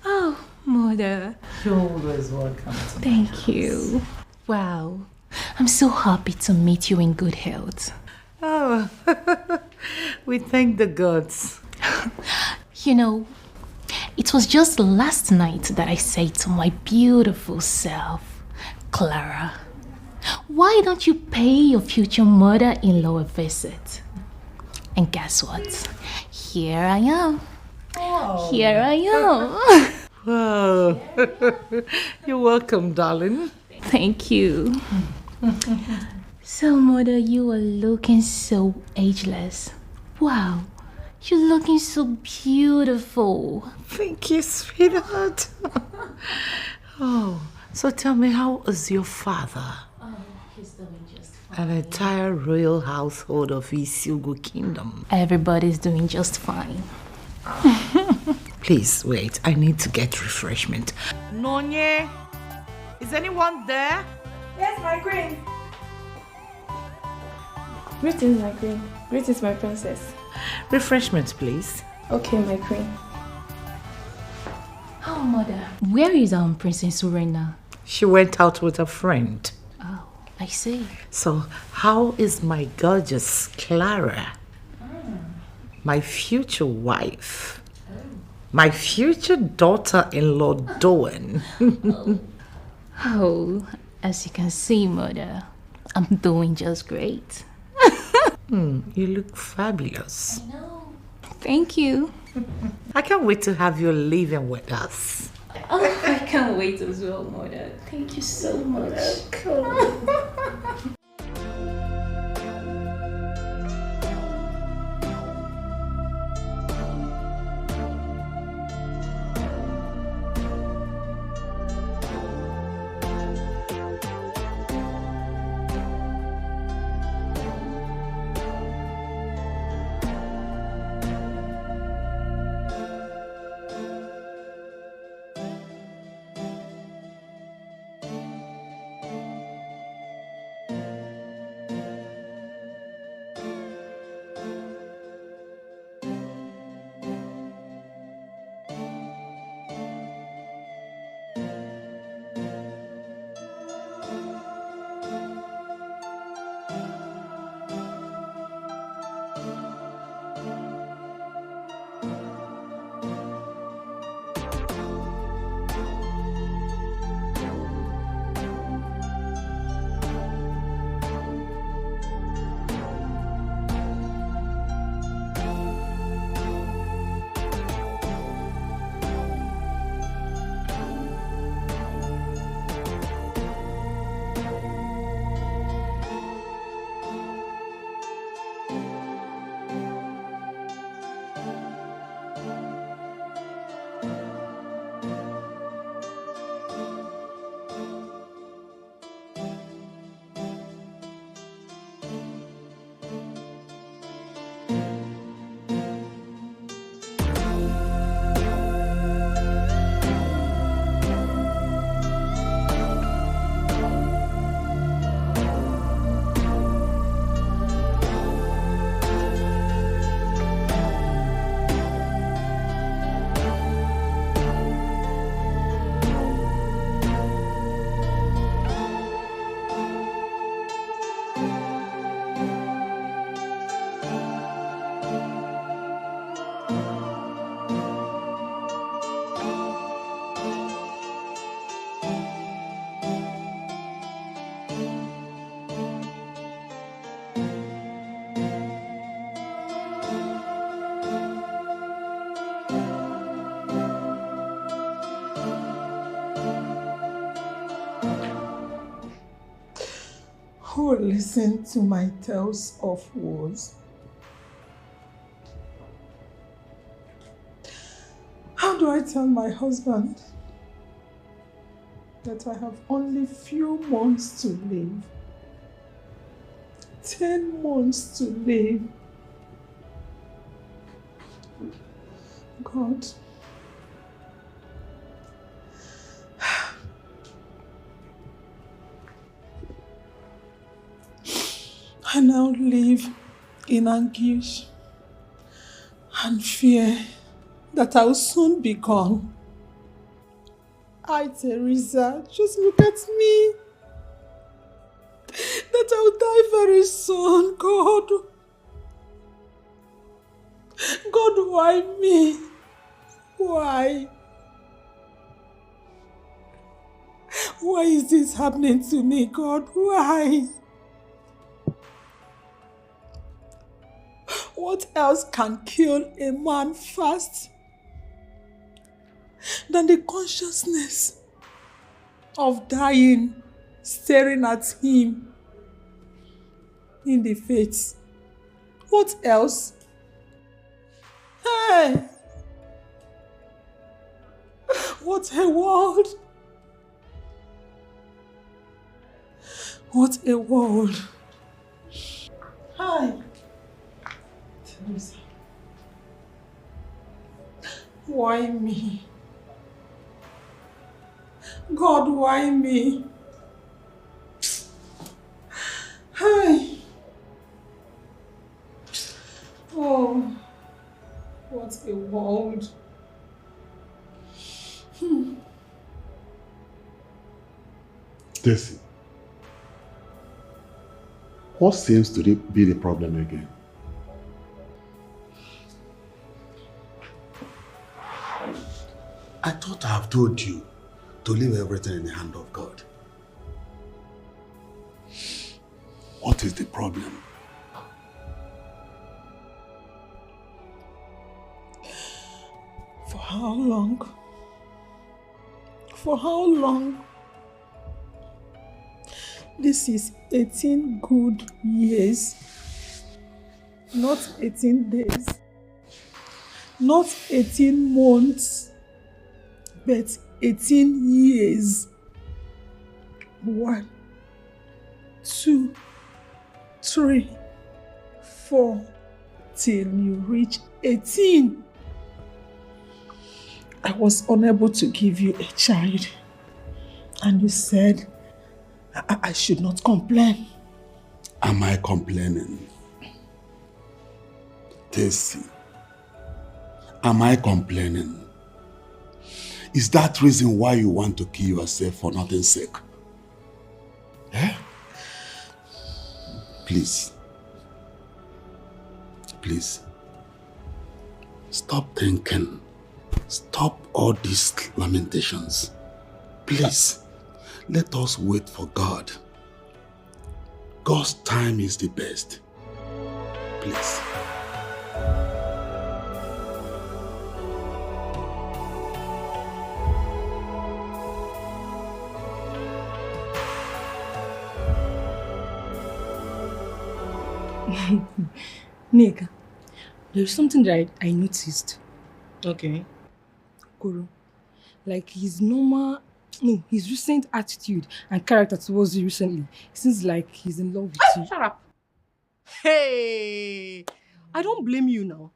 Oh, Mother. You're always welcome. Thank you. Wow. I'm so happy to meet you in good health. Oh, we thank the gods. You know, It was just last night that I said to my beautiful self, Clara, why don't you pay your future mother-in-law a visit? And guess what? Here I am. Oh. Here I am. Wow. You're welcome, darling. Thank you. So, Mother, you are looking so ageless. Wow. You're looking so beautiful. Thank you, sweetheart. Oh, so tell me, how is your father? Oh, he's doing just fine. An entire royal household of Isugu Kingdom. Everybody's doing just fine. Please wait, I need to get refreshment. Nonye, is anyone there? Yes, my queen. Greetings, my queen. Greetings, my princess. Refreshment, please. Okay, my queen. Oh, Mother, where is Princess Urena? She went out with a friend. Oh, I see. So, how is my gorgeous Clara? My future wife? My future daughter-in-law doing? Oh, as you can see, Mother, I'm doing just great. You look fabulous. I know. Thank you. I can't wait to have you living with us. Oh, I can't wait as well, Mother. Thank you so much. Who will listen to my tales of woes? How do I tell my husband that I have only few months to live? 10 months to live. God. I now live in anguish and fear that I will soon be gone. Teresa, just look at me. That I will die very soon, God. God, why me? Why? Why is this happening to me, God? Why? What else can kill a man fast than the consciousness of dying, staring at him in the face? What else? Hey! What a world! What a world! Hi! Teresa. Why me? God, why me? Hi! Oh, what a world! Stacy, what seems to be the problem again? I thought I have told you to leave everything in the hand of God. What is the problem? For how long? For how long? This is 18 good years, not 18 days, not 18 months, but 18 years. 1, 2, 3, 4, till you reach 18. I was unable to give you a child, and you said I should not complain. Am I complaining? Stacy, am I complaining? Is that reason why you want to kill yourself for nothing's sake? Eh? Please. Please. Stop thinking. Stop all these lamentations. Please. Let us wait for God. God's time is the best. Please. Nika, there's something that I noticed. Okay. Kuro, like his recent attitude and character towards you recently, it seems like he's in love with you. Shut up. Hey, I don't blame you now.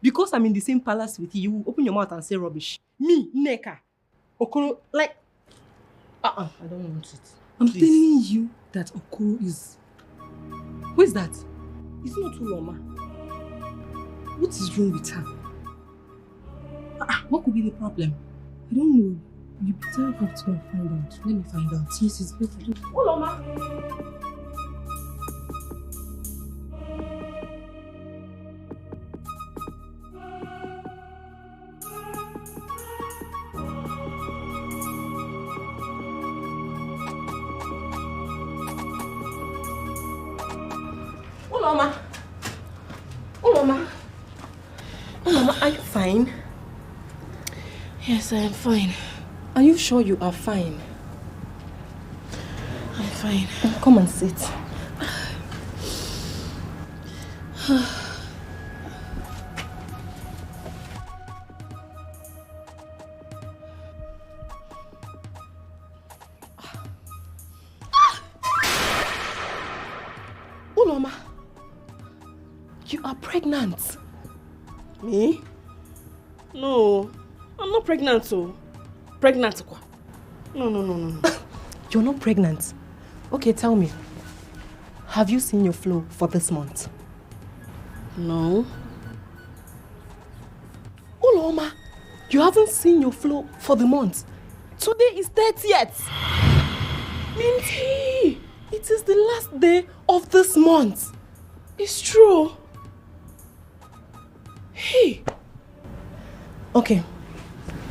Because I'm in the same palace with you, you open your mouth and say rubbish. Me, Nneka, Okoro, like, I don't want it. I'm telling you that Okoro is... Who is that? It's not Uloma. What is wrong with her? What could be the problem? I don't know. You better have to find out. Let me find out. Yes, it's better. Uloma! Uloma! Uloma! Uloma, are you fine? Yes, I am fine. Are you sure you are fine? I'm fine. Come and sit. Uloma, you are pregnant. Me? No, I'm not pregnant, so. Pregnant? No. You're not pregnant? Okay, tell me. Have you seen your flow for this month? No. Uloma, you haven't seen your flow for the month. Today is 30th. Minty, it is the last day of this month. It's true. Hey. Okay,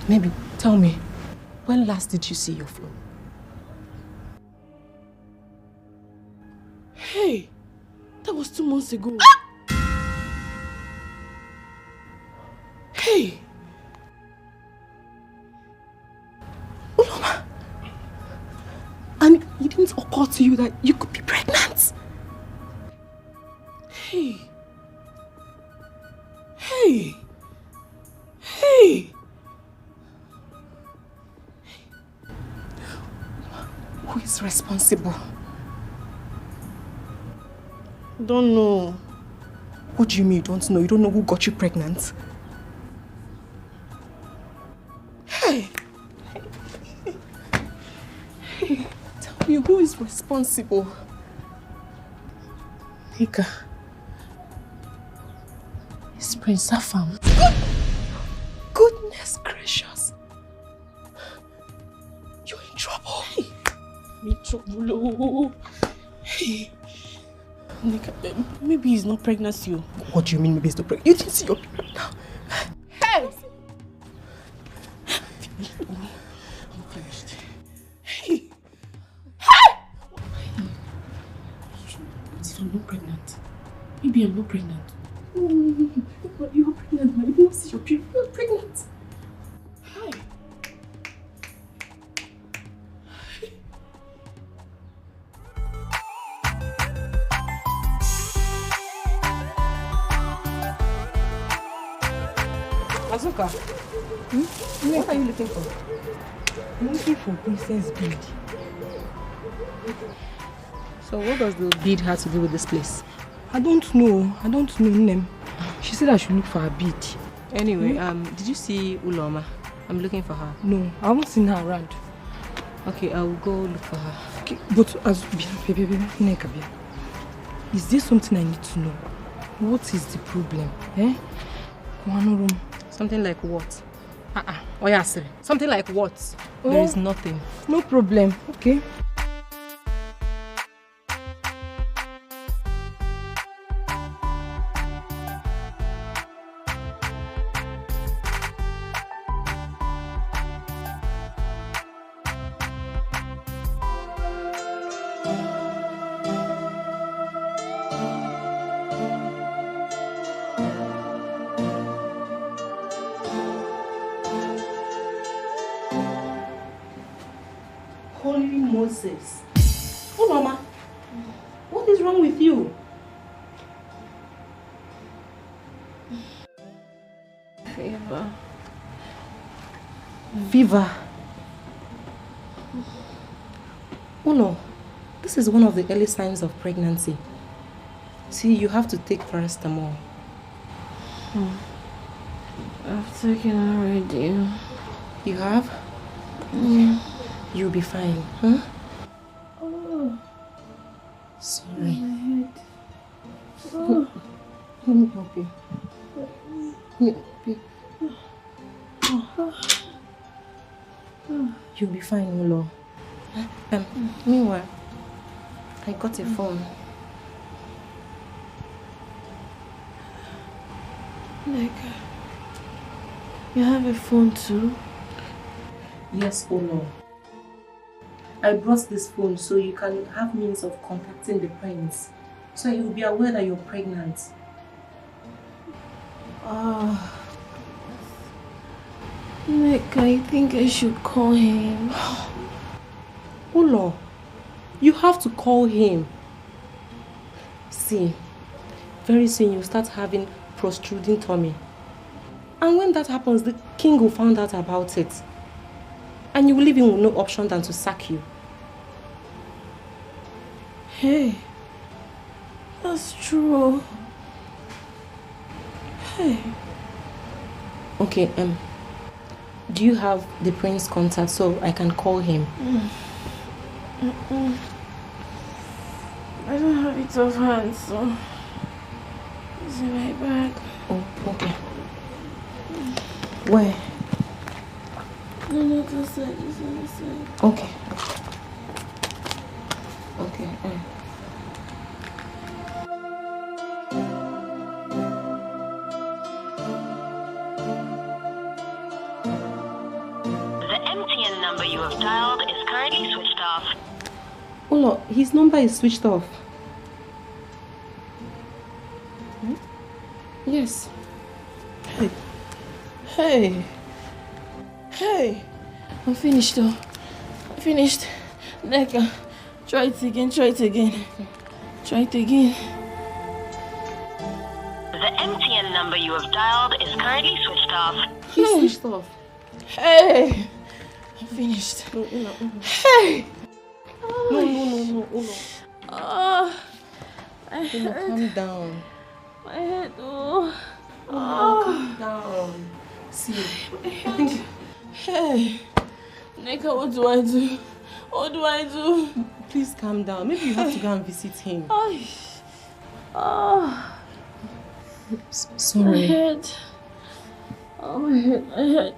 Maybe, tell me, when last did you see your flow? Hey, that was 2 months ago. Hey! Uloma! And it didn't occur to you that you could be pregnant? Hey! Hey! Hey! Who is responsible? Don't know. What do you mean you don't know? You don't know who got you pregnant? Hey! Hey, tell me, who is responsible? Ika. It's Prince Afam. Goodness gracious. You're in trouble. Hey. Me trouble. Hey. Nika, maybe he's not pregnant still. What do you mean maybe he's not pregnant? You didn't see your period now. Hey! I'm finished. Hey! Hey! What if I'm not pregnant? Maybe I'm not pregnant. But you're pregnant, man. You didn't see your period. You're pregnant. Hi. Azuka, what are you looking for? I'm looking for Princess bead. So what does the bead have to do with this place? I don't know, Nnem. She said I should look for her bead. Anyway, did you see Uloma? I'm looking for her. No, I haven't seen her around. Okay, I will go look for her. Okay, but as baby, is there something I need to know? What is the problem? Eh? Something like what? Oh yeah, sir. Something like what? Oh. There is nothing. No problem. Okay. Holy Moses. Oh, Mama. What is wrong with you? Fever. Fever. Oh no, this is one of the early signs of pregnancy. See, you have to take paracetamol. I've taken already. You have? Yeah. You'll be fine, huh? Oh. Sorry. My head. Oh. Let me help you. Let me help you. You'll be fine, Ulo. Meanwhile, I got a phone. Like, you have a phone too? Yes, Ulo. I brought this phone so you can have means of contacting the prince. So he will be aware that you're pregnant. Nick, I think I should call him. Ulo, you have to call him. See, very soon you'll start having protruding tummy. And when that happens, the king will find out about it. And you will leave him with no option than to sack you. Hey, that's true. Hey. Okay, do you have the prince's contact so I can call him? I don't have it offhand, so it's in my bag. Oh, okay. Where? No, not the side, it's on the side. Okay. Okay. MTN number you have dialed is currently switched off. Olo, his number is switched off. Hmm? Yes. Hey. Hey. Hey. I'm finished though. Finished. Neka. Try it again. Try it again. Try it again. The MTN number you have dialed is currently switched off. He's switched off. Hey. I'm finished. No, Olo. Hey. No, Olo. My head. Calm down. My head. Oh. Calm down. See, I think. Hey. Neka, what do I do? What do I do? Please calm down. Maybe you have to go and visit him. Sorry. My head. Oh, my head. My head.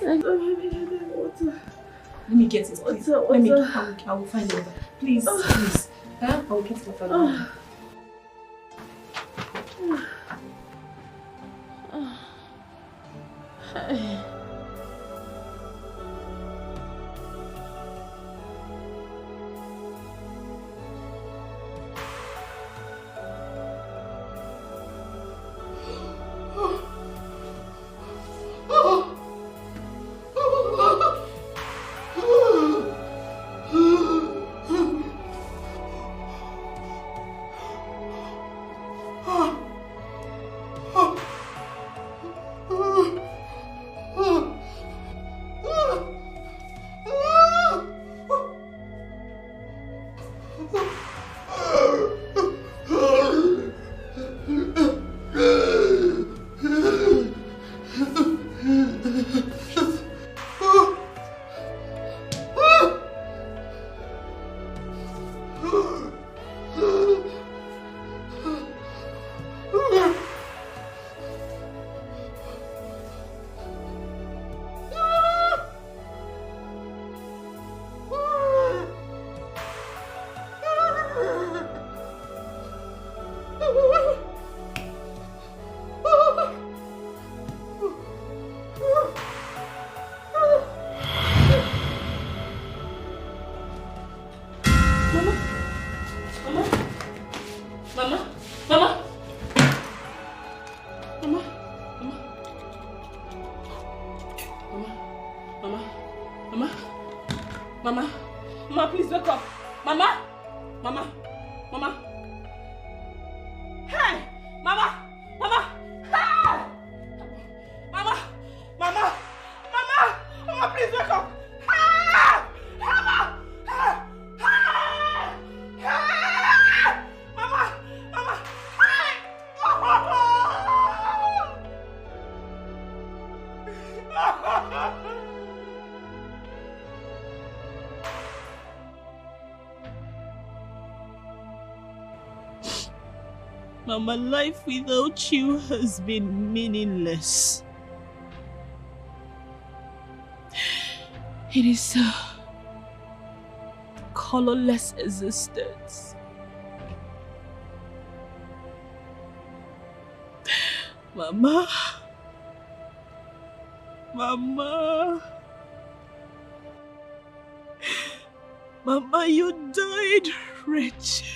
Water. Let me get it. Please. Water. Let me. I will find water. Please, please. Huh? I will get water now. Hey. Mama, please wake up. Mama. Hey, Mama. Hey. Mama, please wake up. Hey, Mama. Mama, life without you has been meaningless. It is a colorless existence. Mama, you died wretched.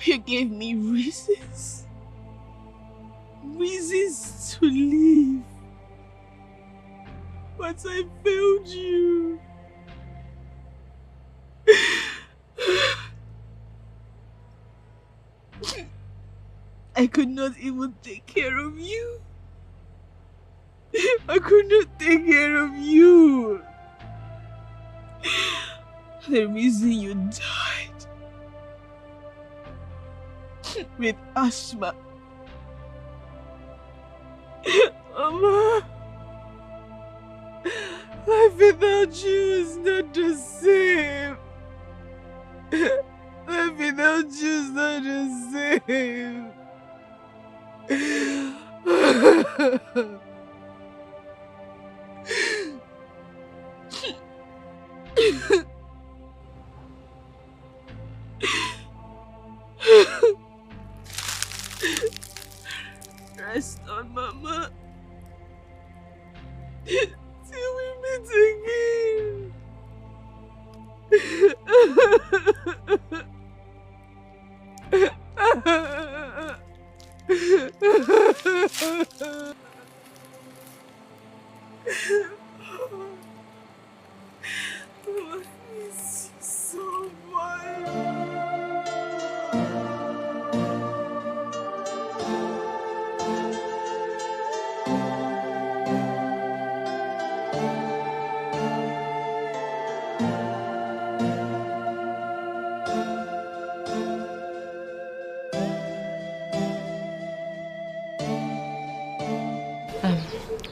You gave me reasons to live, but I failed you. I could not even take care of you. I could not take care of you. The reason you died with asthma. Mama, life without you is not the same. Life without you is not the same.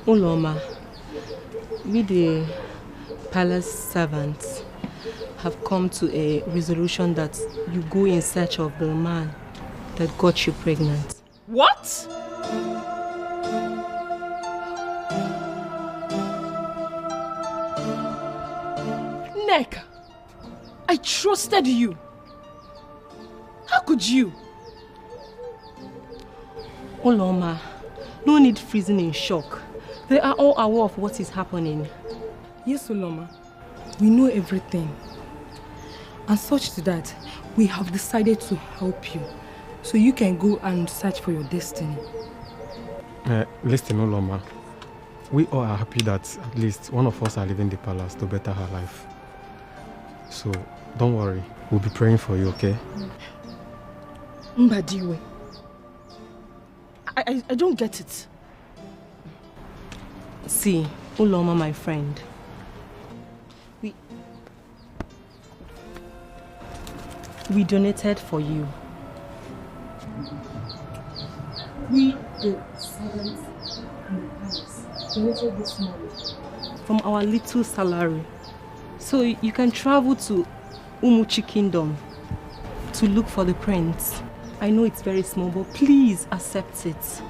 Uloma, we the palace servants have come to a resolution that you go in search of the man that got you pregnant. What? Nneka, I trusted you. How could you? Uloma, no need freezing in shock. They are all aware of what is happening. Yes, Uloma, we know everything. And such to that, we have decided to help you, so you can go and search for your destiny. Listen, Uloma, we all are happy that at least one of us are leaving the palace to better her life. So, don't worry, we'll be praying for you, okay? Mbadiwe, I don't get it. See, Uloma, my friend, we donated for you. We, the servants and the palace, donated this money from our little salary. So you can travel to Umuchi Kingdom to look for the prince. I know it's very small, but please accept it.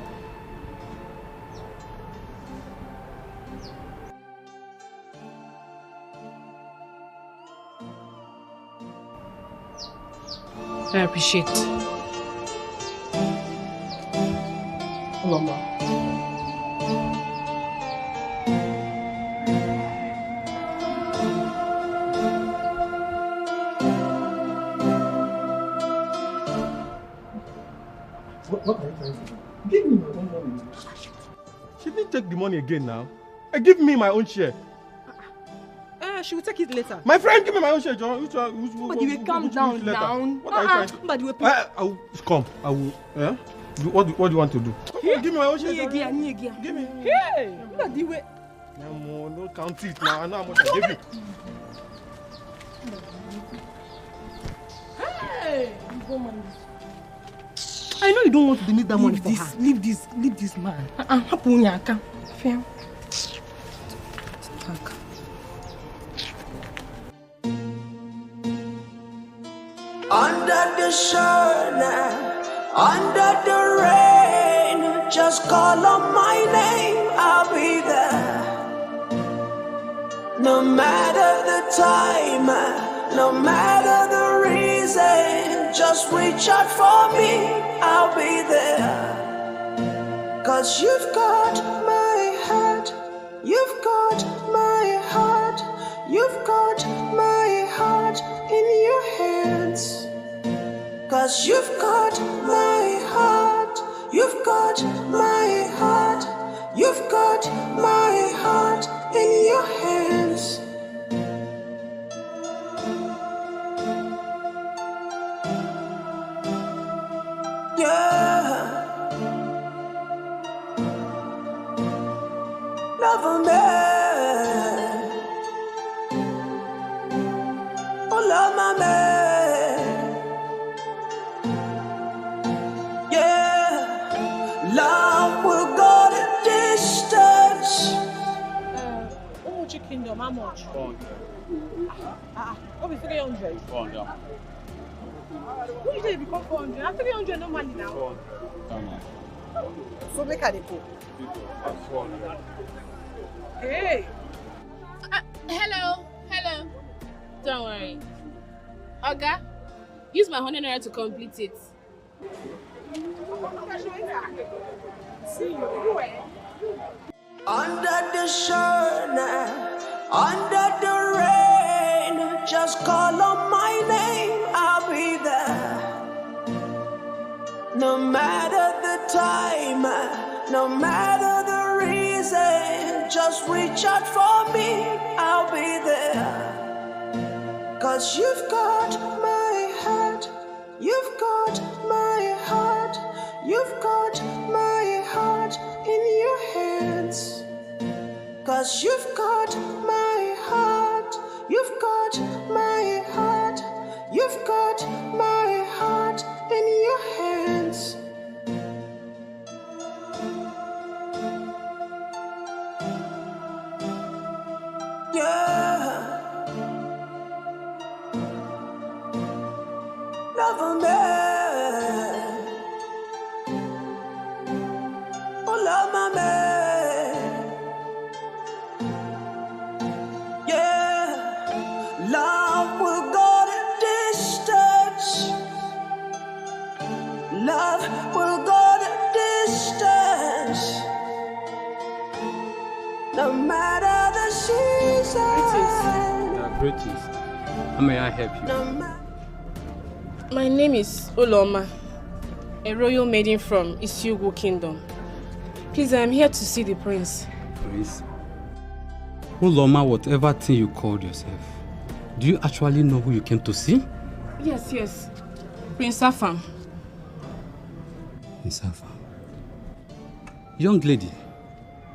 I appreciate it. Uloma. What are you trying to do? Give me my own money. She didn't take the money again now. Give me my own share. She will take it later. My friend, give me my own share, John. But you will calm down now. What are you trying to do? But you will come. I will. Yeah? What do you want to do? Give me my own share. Give me. Hey! No, count it now. I know how much I gave you. Hey! I know you don't want to donate that money for her. Leave this man. Fair. Under the sun, under the rain, just call on my name, I'll be there. No matter the time, no matter the reason, just reach out for me, I'll be there. 'Cause you've got my heart, you've got my heart, you've got my heart in your hands. 'Cause you've got my heart, you've got my heart, you've got my heart in your hands. Yeah. Love me. Oh, love my man. Yeah. Love will go the distance. Umuchi Kingdom, how much? 400. What is 300? 400. Who you say it become 400? I'm 300 no money now. 400. So make her the go. Hey. Hello. Don't worry. Oga, use my 100 naira to complete it. See you. Under the sun, under the rain, just call on my name, I'll be there. No matter the time, no matter the reason, just reach out for me, I'll be there. 'Cause you've got my heart, you've got my heart, you've got my heart in your hands. 'Cause you've got my heart, you've got got my heart. You've got my heart in your hands. Yeah. Love me. Oh, love my man. Yeah. Love will go the distance. Love will go the distance. No matter the season. Greetings. How may I help you? My name is Uloma, a royal maiden from Isiugu Kingdom. Please, I am here to see the prince. Prince? Uloma, whatever thing you called yourself, do you actually know who you came to see? Yes. Prince Afam. Prince Afam. Young lady,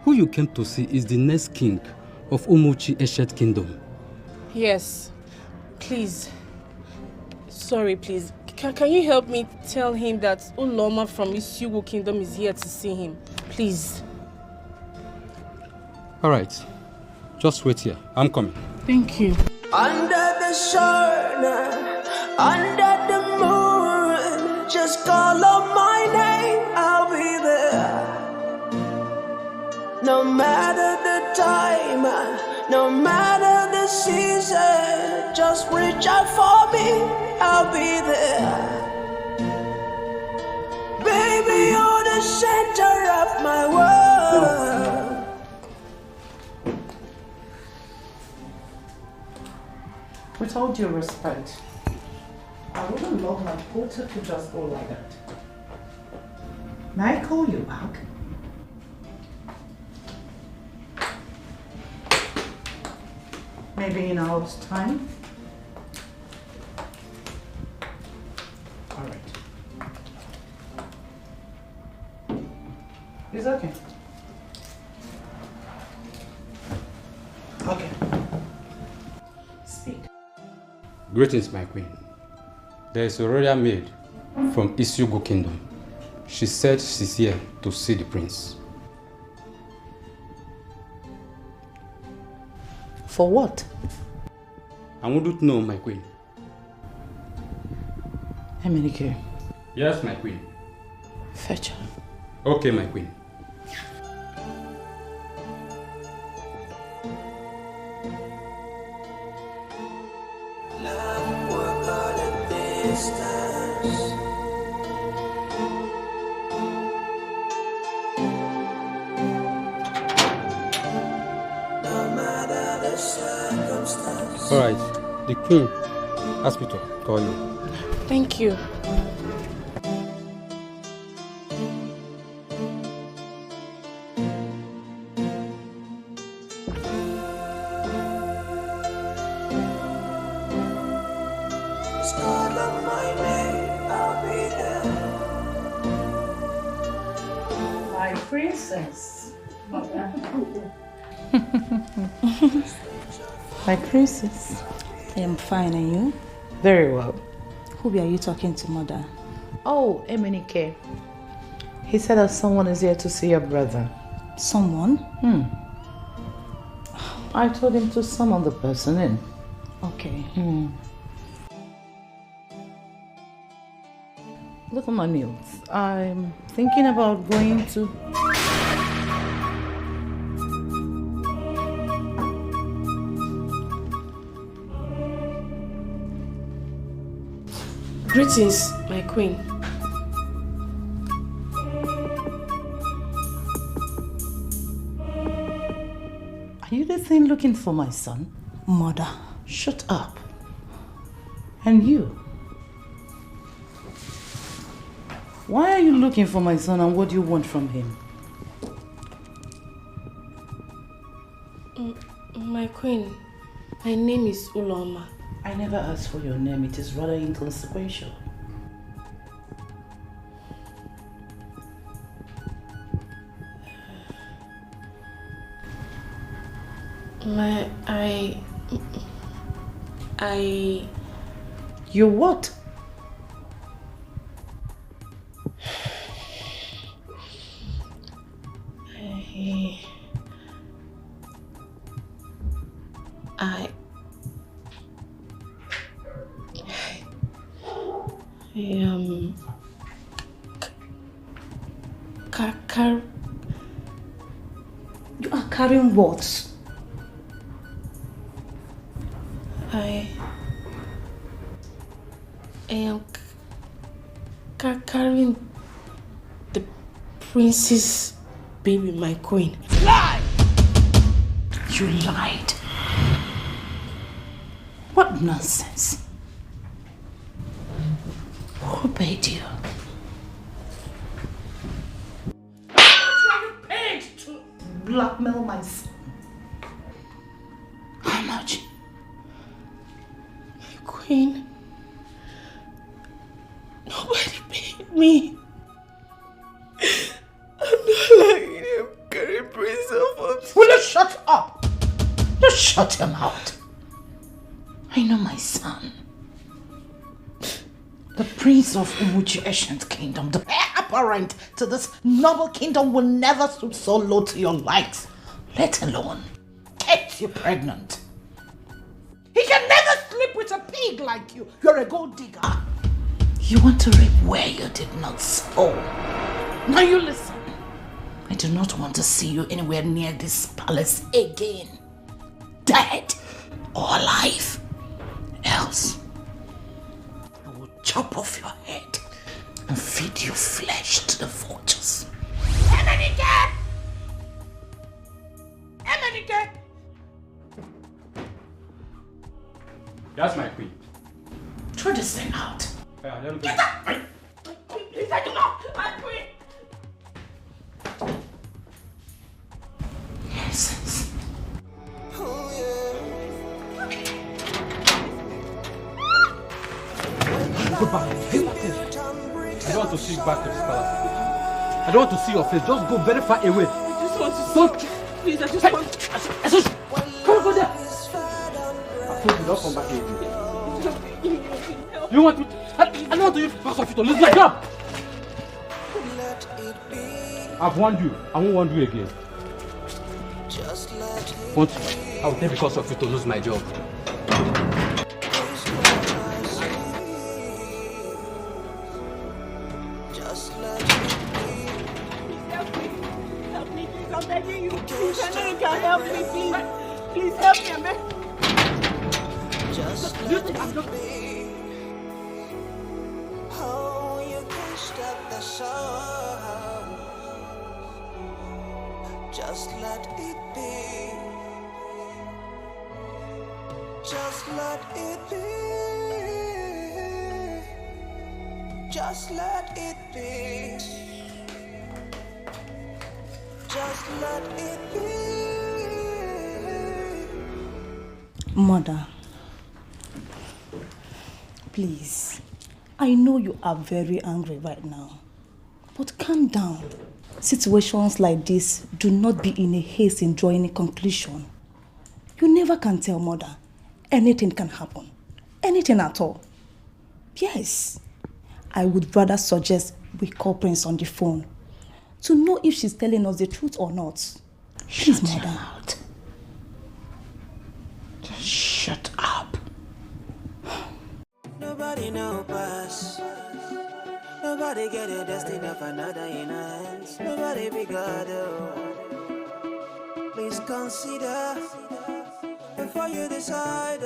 who you came to see is the next king of Umuchi Eshet Kingdom. Yes. Please. Sorry, please. Can you help me tell him that Uloma from Isiugu Kingdom is here to see him? Please. Alright. Just wait here. I'm coming. Thank you. Under the sun, under the moon, just call on my name, I'll be there. No matter the time, no matter the season, just reach out for me, I'll be there. Baby, you're the center of my world. With all due respect, I wouldn't love my daughter to just go like that. May I call you back? Maybe in an hour's time? All right. It's okay. Okay. Speak. Greetings, my queen. There is a royal maid from Isiugu Kingdom. She said she's here to see the prince. For what? I wouldn't know, my queen. Emenike. Yes, my queen. Fetch her. Okay, my queen. Alright, the queen asked me to call you. Thank you. Just call on my name, I'll be there. My princess. My princess. I am fine, and you? Very well. Who are you talking to, mother? Oh, Emenike. He said that someone is here to see your brother. Someone? I told him to summon the person in. Okay. Look at my nails. I'm thinking about going to... Greetings, my queen. Are you the thing looking for my son? Mother. Shut up. And you? Why are you looking for my son and what do you want from him? My queen, my name is Uloma. I never asked for your name. It is rather inconsequential. You what? You are carrying what? I am carrying the prince's baby, my queen. Lie! You lied. What nonsense. Who paid you? You paid to blackmail my son. How much? My queen. Nobody paid me. I'm not lying. I'm carrying Prince off. Will you shut up? Just shut your mouth. I know my son. The prince of Umuchi ancient kingdom, the heir apparent to this noble kingdom, will never stoop so low to your likes, let alone get you pregnant. He can never sleep with a pig like you. You're a gold digger. You want to reap where you did not sow. Now you listen. I do not want to see you anywhere near this palace again. Dead or alive. Else, I will chop off your head and feed your flesh to the vultures. Emenike! Emenike! That's my queen. Throw this thing out. Get up! Please, I do not! My queen! Nonsense. Go back. Hey, I don't want to see you back to this palace. I don't want to see your face. Just go very far away. I just want to see. Don't. Please, I just want to. Come on, go there. I told you don't come back here. You want to? I don't want to use pass of it to lose my job. I've warned you. I won't warn you again. I will take because of you to lose my job. Help me, please. I'm begging you. Please, I know you can help me, please. Please help me, I'm begging. Just let it be. Oh, you can stop the sun. Just let it be. Just let it be. Just let it be. Just let it be. Mother, please, I know you are very angry right now, but calm down. Situations like this do not be in a haste in drawing a conclusion. You never can tell, Mother. Anything can happen. Anything at all. Yes, I would rather suggest we call Prince on the phone to know if she's telling us the truth or not. Please, Mother. Out. Just shut up. Nobody knows us. Nobody get a destiny of another in hands. Nobody be God. Please consider before you decide.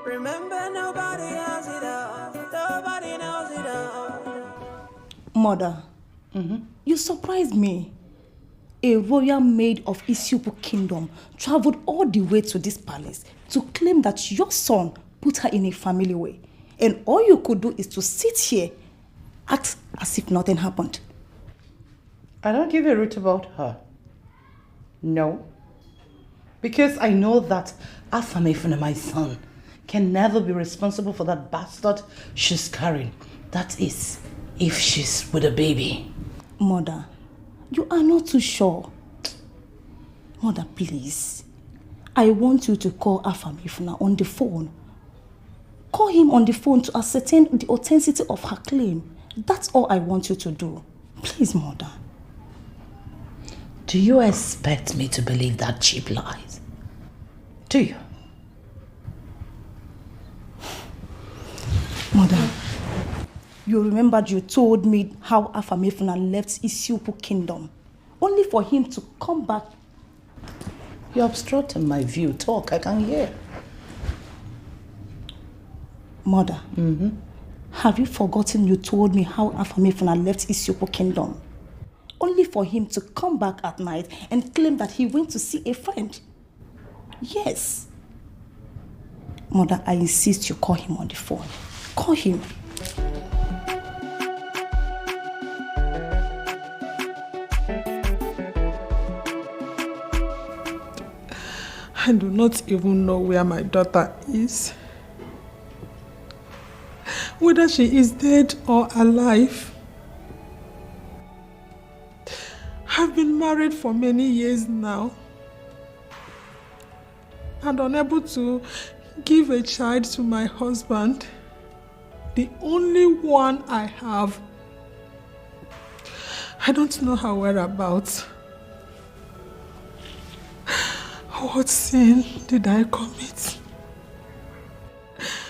Remember, nobody has it all. Nobody knows it all. Mother, you surprised me. A royal maid of Isiupu Kingdom traveled all the way to this palace to claim that your son put her in a family way. And all you could do is to sit here, act as if nothing happened. I don't give a root about her. No. Because I know that Asamefuna, my son, can never be responsible for that bastard she's carrying. That is, if she's with a baby. Mother, you are not too sure. Mother, please. I want you to call Afamifuna on the phone. Call him on the phone to ascertain the authenticity of her claim. That's all I want you to do. Please, Mother. Do you expect me to believe that cheap lies? Do you? Mother, you remembered you told me how Afamifuna left Isiupu kingdom, only for him to come back. You're obstructing my view. Talk, I can hear. Mother, have you forgotten you told me how Afamifuna left Isiupu kingdom, only for him to come back at night and claim that he went to see a friend? Yes. Mother, I insist you call him on the phone. Call him. I do not even know where my daughter is. Whether she is dead or alive. I've been married for many years now and unable to give a child to my husband, the only one I have. I don't know her whereabouts. What sin did I commit?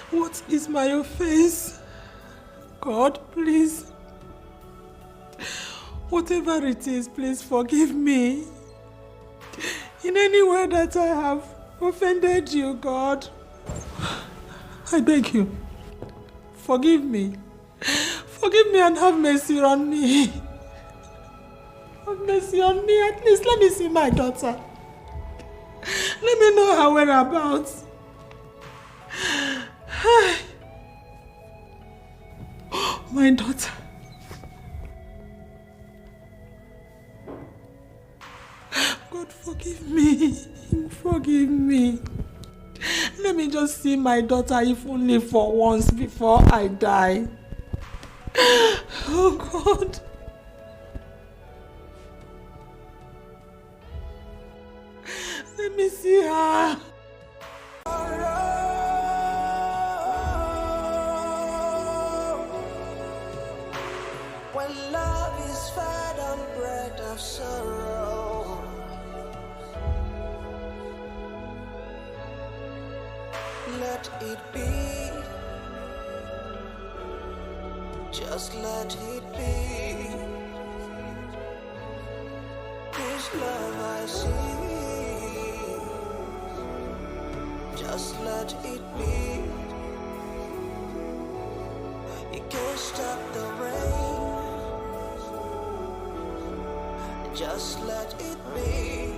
What is my offense? God, please. Whatever it is, please forgive me. In any way that I have offended you, God, I beg you, forgive me. Forgive me and have mercy on me. Have mercy on me. At least let me see my daughter. Let me know her whereabouts. My daughter. God, forgive me. Forgive me. Let me just see my daughter, if only for once, before I die. Oh God. Let me see her. When love is fed on bread of sorrow, let it be. Just let it be. This love I see. Just let it be. You can't stop the rain. Just let it be.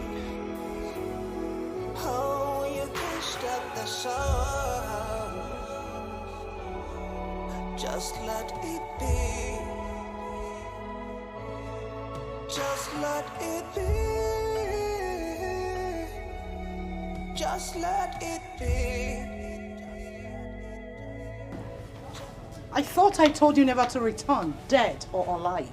Oh, you can't stop the sun. Just let it be. Just let it be. Just let it be. I thought I told you never to return, dead or alive.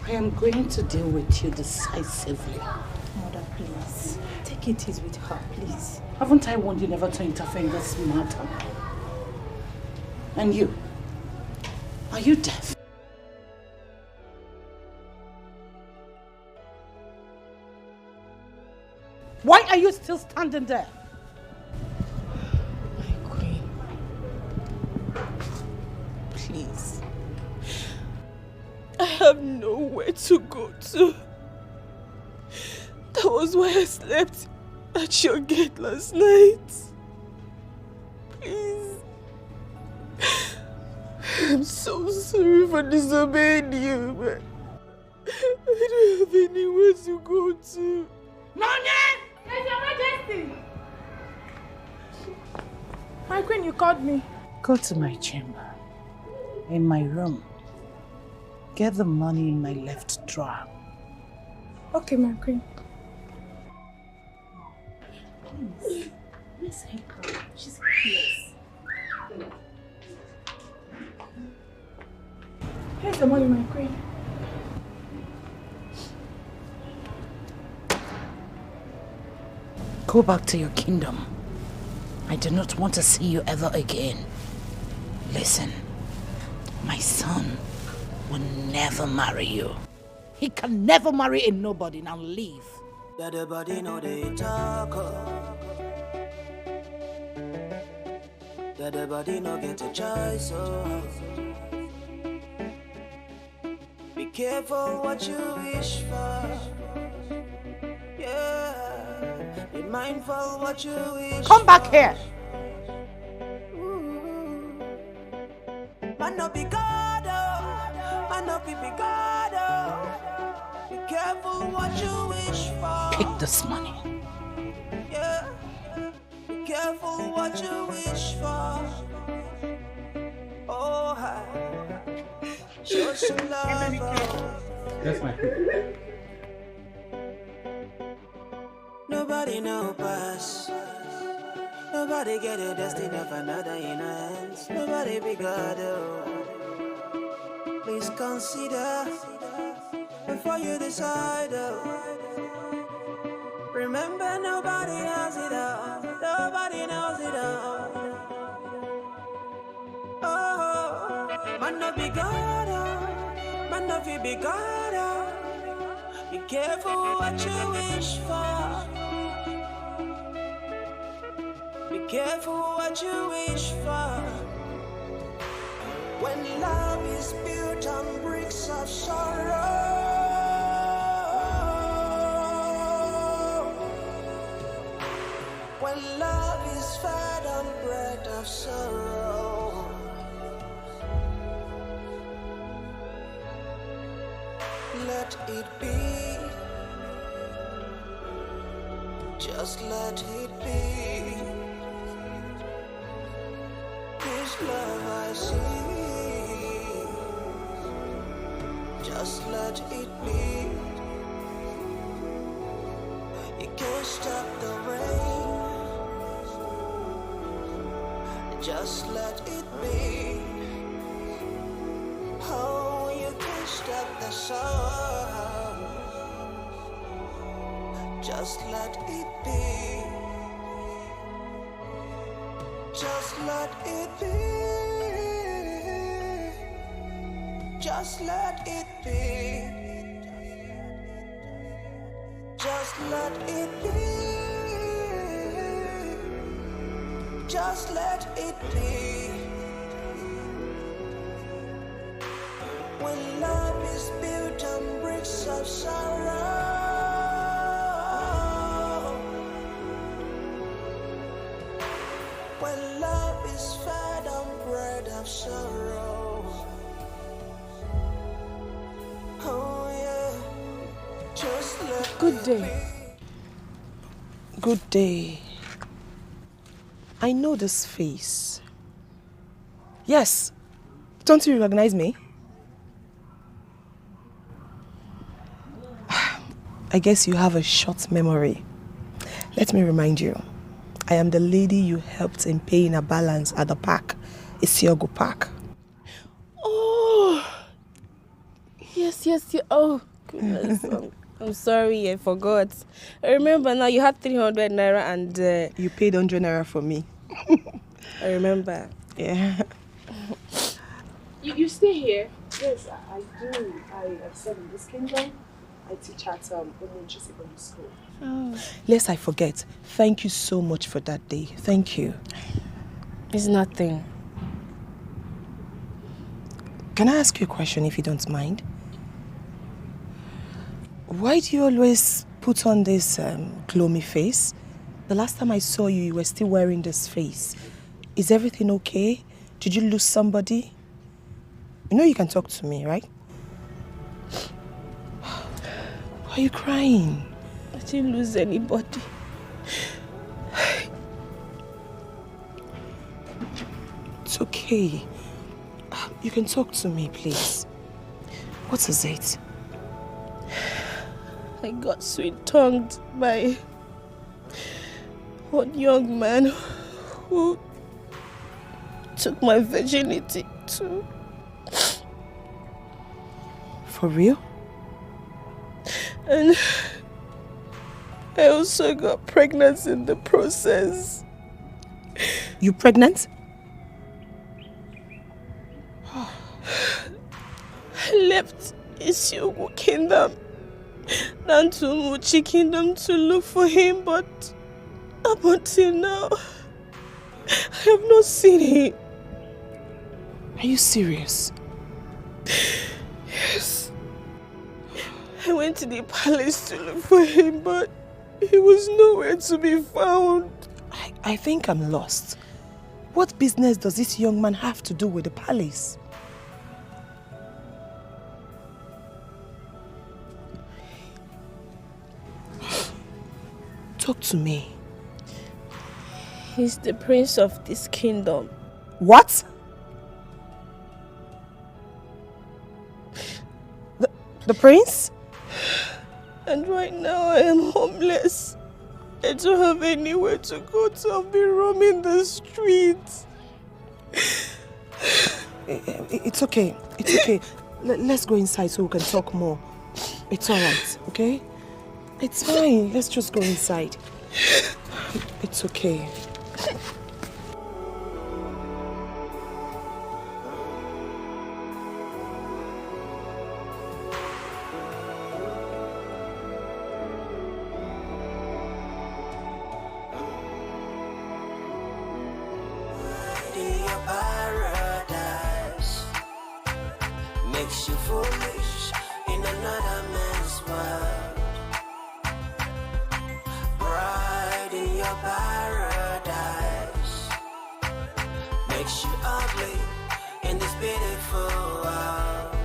I am going to deal with you decisively. Mother, please. Take it easy with her, please. Haven't I warned you never to interfere in this matter? And you? Are you deaf? Why are you still standing there? My queen. Please. I have nowhere to go to. That was why I slept at your gate last night. Please. I'm so sorry for disobeying you, but I don't have anywhere to go to. Nonye! It's Your Majesty! My queen, you called me. Go to my chamber. In my room. Get the money in my left drawer. Okay, my queen. Please. Let's help her. She's helpless. Here's the money, my queen. Go back to your kingdom. I do not want to see you ever again. Listen, my son will never marry you. He can never marry a nobody. Now leave. That the body know they talk. That the body no get a choice. Be careful what you wish for. Yeah. Be mindful what you wish. Come back here. Man no be God, oh. Man no be God, oh. Be careful what you wish for. Take this money. Yeah. Be careful what you wish for. Oh, hi. Show some love. That's my food. Nobody know pass. Nobody get a destiny of another in hands. Nobody be God, oh. Please consider before you decide, oh. Remember, nobody has it all. Nobody knows it all. Oh, man no be God, oh. Man no be God, oh. Be careful what you wish for. Be careful what you wish for. When love is built on bricks of sorrow, when love is fed on bread of sorrow, let it be. Just let it be. This love I see. Just let it be. You can't stop the rain. Just let it be. Oh, you can't stop the sun. Just let it be. Just let it be. Just let it be. Just let it be. Just let it be. When love is built on bricks of sorrow, when love is fed on bread of sorrow, oh yeah, just let Good day. Good day. I know this face. Yes. Don't you recognize me? I guess you have a short memory. Let me remind you. I am the lady you helped in paying a balance at the park, Isiogo Park. Oh, yes. Oh, goodness. I'm sorry, I forgot. I remember now you had 300 naira and... You paid 100 naira for me. I remember. Yeah. You stay here? Yes, I do. I serve in this kingdom. I teach at Umunchi Secondary School. Oh. Lest I forget, thank you so much for that day. Thank you. It's nothing. Can I ask you a question if you don't mind? Why do you always put on this gloomy face? The last time I saw you, you were still wearing this face. Is everything okay? Did you lose somebody? You know you can talk to me, right? Why are you crying? I didn't lose anybody. It's okay. You can talk to me, please. What is it? I got sweet-tongued by one young man who took my virginity too. For real? And I also got pregnant in the process. You pregnant? I left Isiugwu Kingdom down to Muchi Kingdom to look for him, but up until now, I have not seen him. Are you serious? Yes. I went to the palace to look for him, but he was nowhere to be found. I think I'm lost. What business does this young man have to do with the palace? Talk to me. He's the prince of this kingdom. What? The prince? And right now I am homeless. I don't have anywhere to go to. I've been roaming the streets. It's okay. It's okay. Let's go inside so we can talk more. It's alright, okay? It's fine. Let's just go inside. It's okay. Makes you foolish in another man's world. Bride in your paradise makes you ugly in this beautiful world.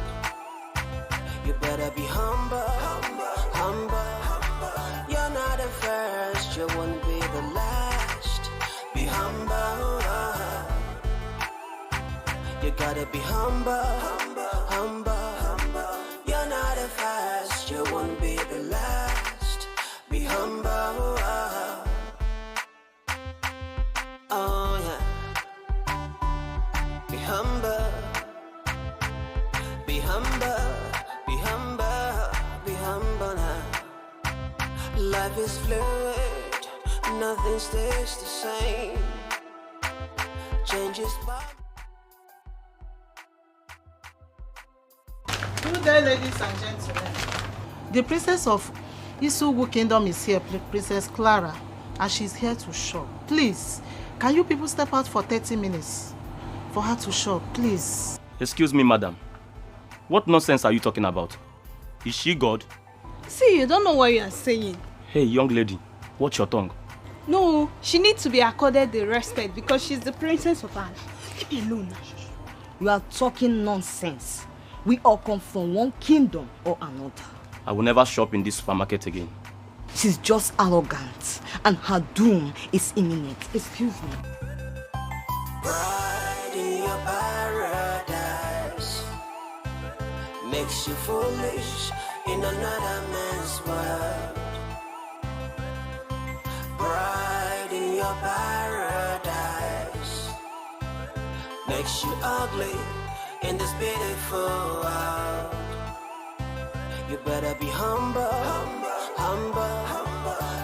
You better be humble, humble. You're not the first, you won't be the last. Be humble. You gotta be humble. You're not the first, you won't be the last. Be humble. Oh yeah. Be humble. Be humble. Be humble. Be humble now. Life is fluid. Nothing stays the same. Changes by. Good day, ladies and gentlemen. The princess of Isiugwu Kingdom is here, Princess Clara, and she's here to shop. Please, can you people step out for 30 minutes for her to shop, please? Excuse me, madam. What nonsense are you talking about? Is she God? See, you don't know what you are saying. Hey, young lady, watch your tongue. No, she needs to be accorded the respect because she's the princess of Anna. Leave me alone. You are talking nonsense. We all come from one kingdom or another. I will never shop in this supermarket again. She's just arrogant and her doom is imminent. Excuse me. Bride in your paradise makes you foolish in another man's world. Bride in your paradise makes you ugly in this beautiful world. You better be humble.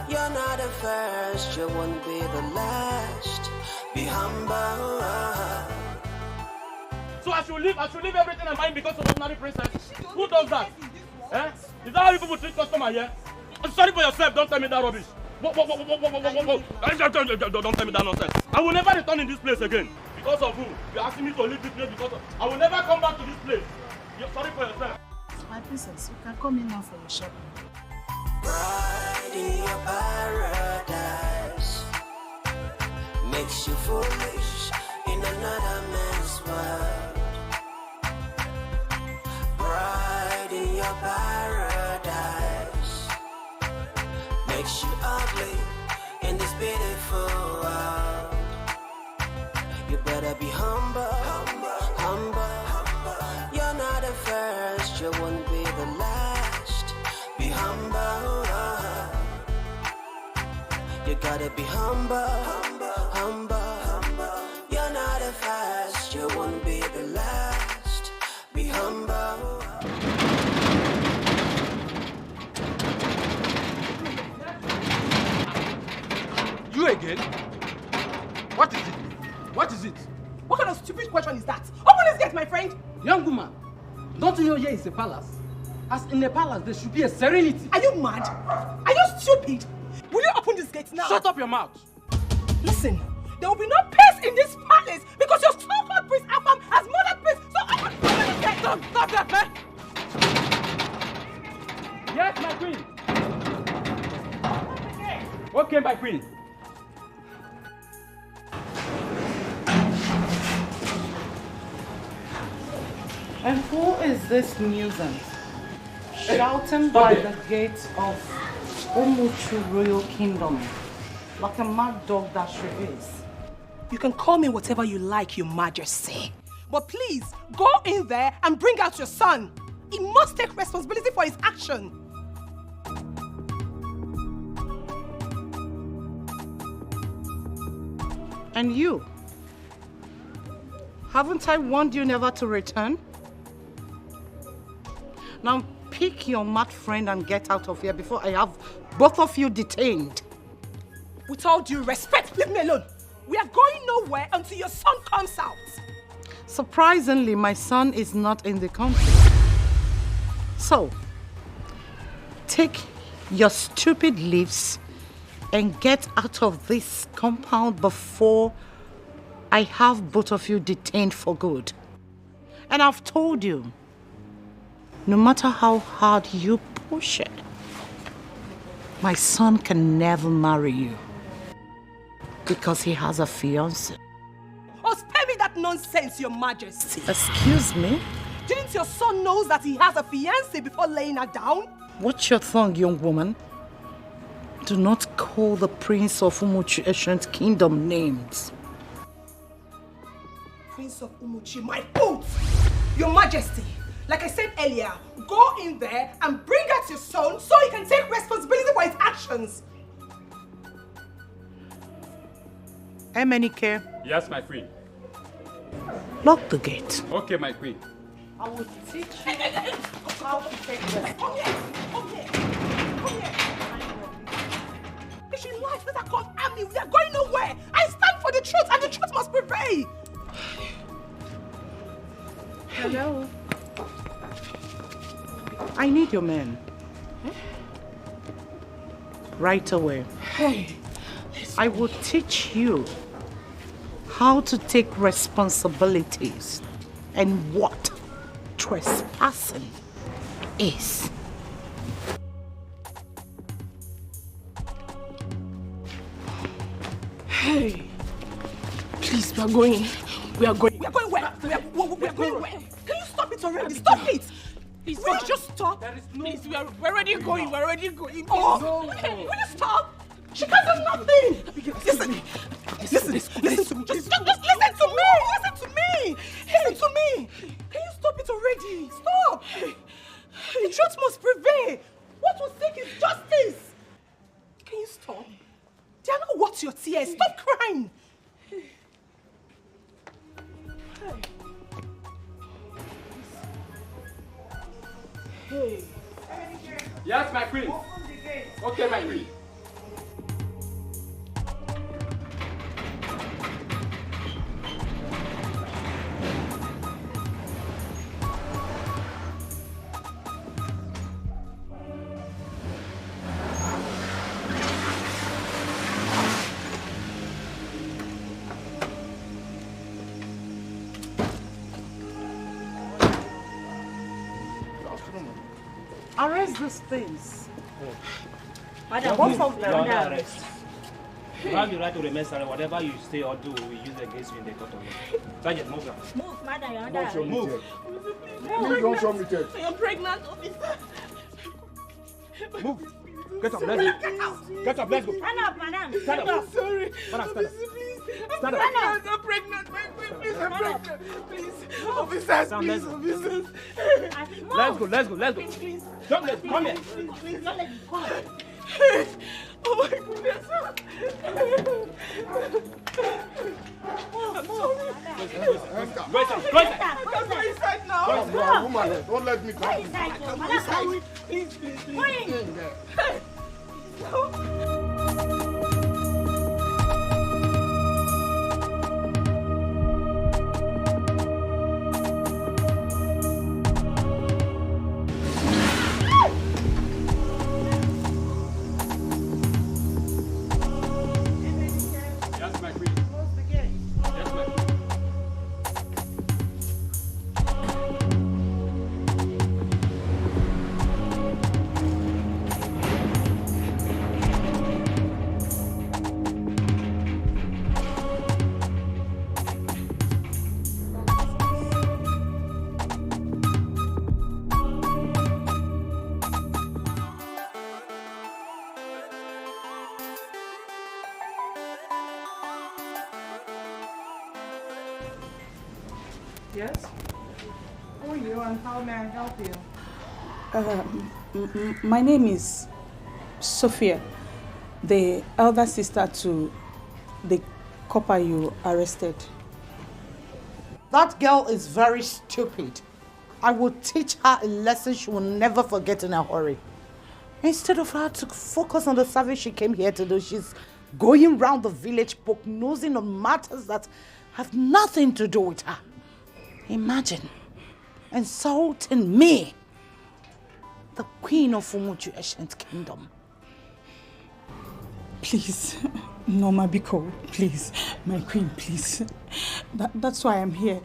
You're not the first, you won't be the last. Be humble. So I should leave everything I'm buying because of ordinary princess? Who does that? Eh? Is that how you people treat customer here? I'm sorry for yourself, don't tell me that rubbish. Whoa. Don't tell me that nonsense. I will never return in this place again. Because of who? You're asking me to leave this place because of... I will never come back to this place. You're sorry for yourself. My princess, you can come in now for your shopping. Bride in your paradise makes you foolish in another man's world. Bride in your paradise makes you ugly in this beautiful world. You better be humble. You're not the first, you won't be the last. Be humble. You gotta be humble. You're not the first, you won't be the last. Be humble. You again? What is it? What is it? What kind of stupid question is that? Open this gate, my friend! Young woman, don't you know here is a palace? As in a palace, there should be a serenity. Are you mad? Are you stupid? Will you open this gate now? Shut up your mouth! Listen, there will be no peace in this palace because your so-called prince Afam has murdered peace. So open this gate! Stop that, man! Yes, my queen! Okay, my queen. And who is this nuisance shouting by the gates of Umuchu Royal Kingdom like a mad dog that she is? You can call me whatever you like, Your Majesty. But please, go in there and bring out your son. He must take responsibility for his action. And you? Haven't I warned you never to return? Now pick your mad friend and get out of here before I have both of you detained. With all due respect, leave me alone. We are going nowhere until your son comes out. Surprisingly, my son is not in the country. So, take your stupid leaves and get out of this compound before I have both of you detained for good. And I've told you, no matter how hard you push it, my son can never marry you because he has a fiancé. Oh, spare me that nonsense, Your Majesty. Excuse me? Didn't your son know that he has a fiancé before laying her down? Watch your tongue, young woman. Do not call the Prince of Umuchi Ancient Kingdom names. Prince of Umuchi, my oath! Your Majesty, like I said earlier, go in there and bring out your son so he can take responsibility for his actions. Emenike, Yes, my queen. lock the gate. Okay, my queen. I will teach you how to take responsibility. Come here. If she lies, let her call army. We are going nowhere. I stand for the truth and the truth must prevail. Hello. I need your men. Right away. Hey. I will teach you how to take responsibilities and what trespassing is. Hey. Please, we are going. We are going. We are going where? We are going where? Can you stop it already? Stop it! Please, will you just stop? There is no. Please, we're already going. We're already going. Oh, No. will you stop? She can't do nothing. Listen to me. Just listen to me. Listen to me. Listen to me. Can you stop it already? Stop. The truth must prevail. What will seek is justice. Can you stop? They are not worth your tears. Stop crying. Hey. Yes, my queen. Okay, my queen. Arrest these things. Madam, Both of them. you're under arrest. You have the right to remain silent. Whatever you say or do, we use against you in the court of law. Sergeant, move. Move, madam, you're under Don't show arrest. me Move. text. Please don't show me text. I am pregnant, officer. Move. Get up, let's go. Get up, let's go. Stand up, madam. Stand Stand up. up. Sorry. Madam, stand up. Stand up. I'm pregnant. Please, I'm pregnant. Please. Officers, Stand, please, let's officers. Let's go, let's go, let's go. Please. Don't let come here. Please, don't let me come. Oh my goodness. I'm sorry. Go inside. Go inside now. Woman, don't let me Go come. inside, Go madam. inside. Please, please, please. Go in. Yes? Who are you and how may I help you? My name is Sophia, the elder sister to the copper you arrested. That girl is very stupid. I will teach her a lesson she will never forget in a hurry. Instead of her to focus on the service she came here to do, she's going round the village poke-nosing on matters that have nothing to do with her. Imagine insulting me, the queen of Umuchu Ancient Kingdom. Please, Norma Biko, please, my queen, please. That's why I'm here.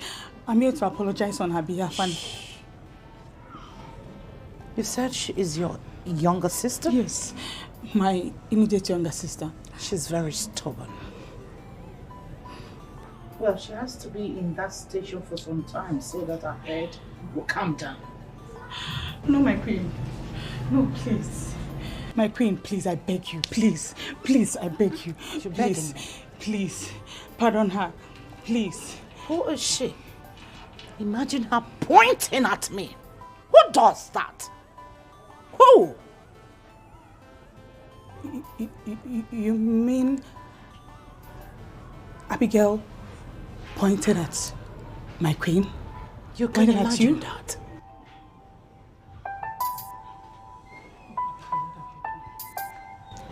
I'm here to apologize on her behalf. And you said she is your younger sister? Yes, my immediate younger sister. She's very stubborn. Well, she has to be in that station for some time so that her head will calm down. No, my queen. No, please. My queen, please, I beg you. Please, please, I beg you. You're begging please, me. Please, pardon her. Please. Who is she? Imagine her pointing at me. Who does that? Who? You mean Abigail pointed at my queen? You can pointed imagine at you? that.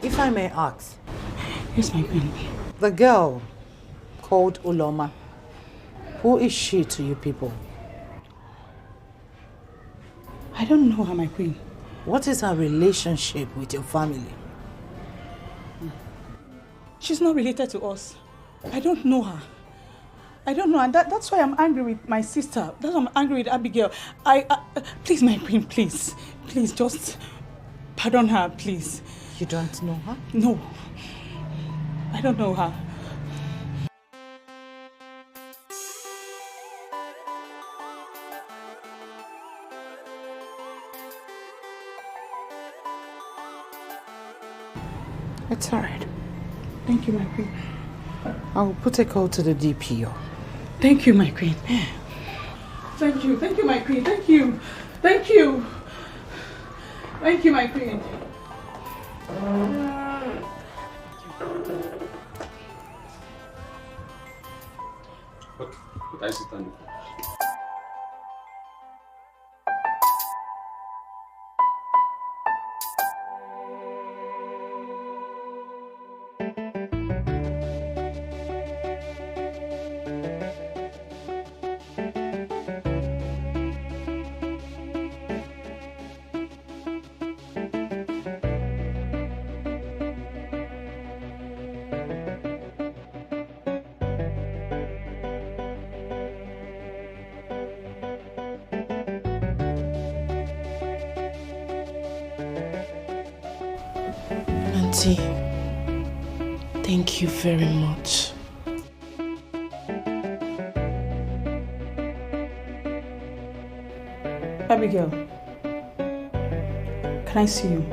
If I may ask. Yes, my queen. The girl called Uloma, who is she to you people? I don't know her, my queen. What is her relationship with your family? She's not related to us. I don't know her. I don't know, and that's why I'm angry with my sister. That's why I'm angry with Abigail. Please, my queen, please. Please, just pardon her, please. You don't know her? No. I don't know her. It's all right. Thank you, my queen. I'll put a call to the DPO. Thank you, my queen. Thank you, my queen. Thank you. Thank you. Thank you, my queen. What are you standing for? Auntie, thank you very much. Abigail, can I see you?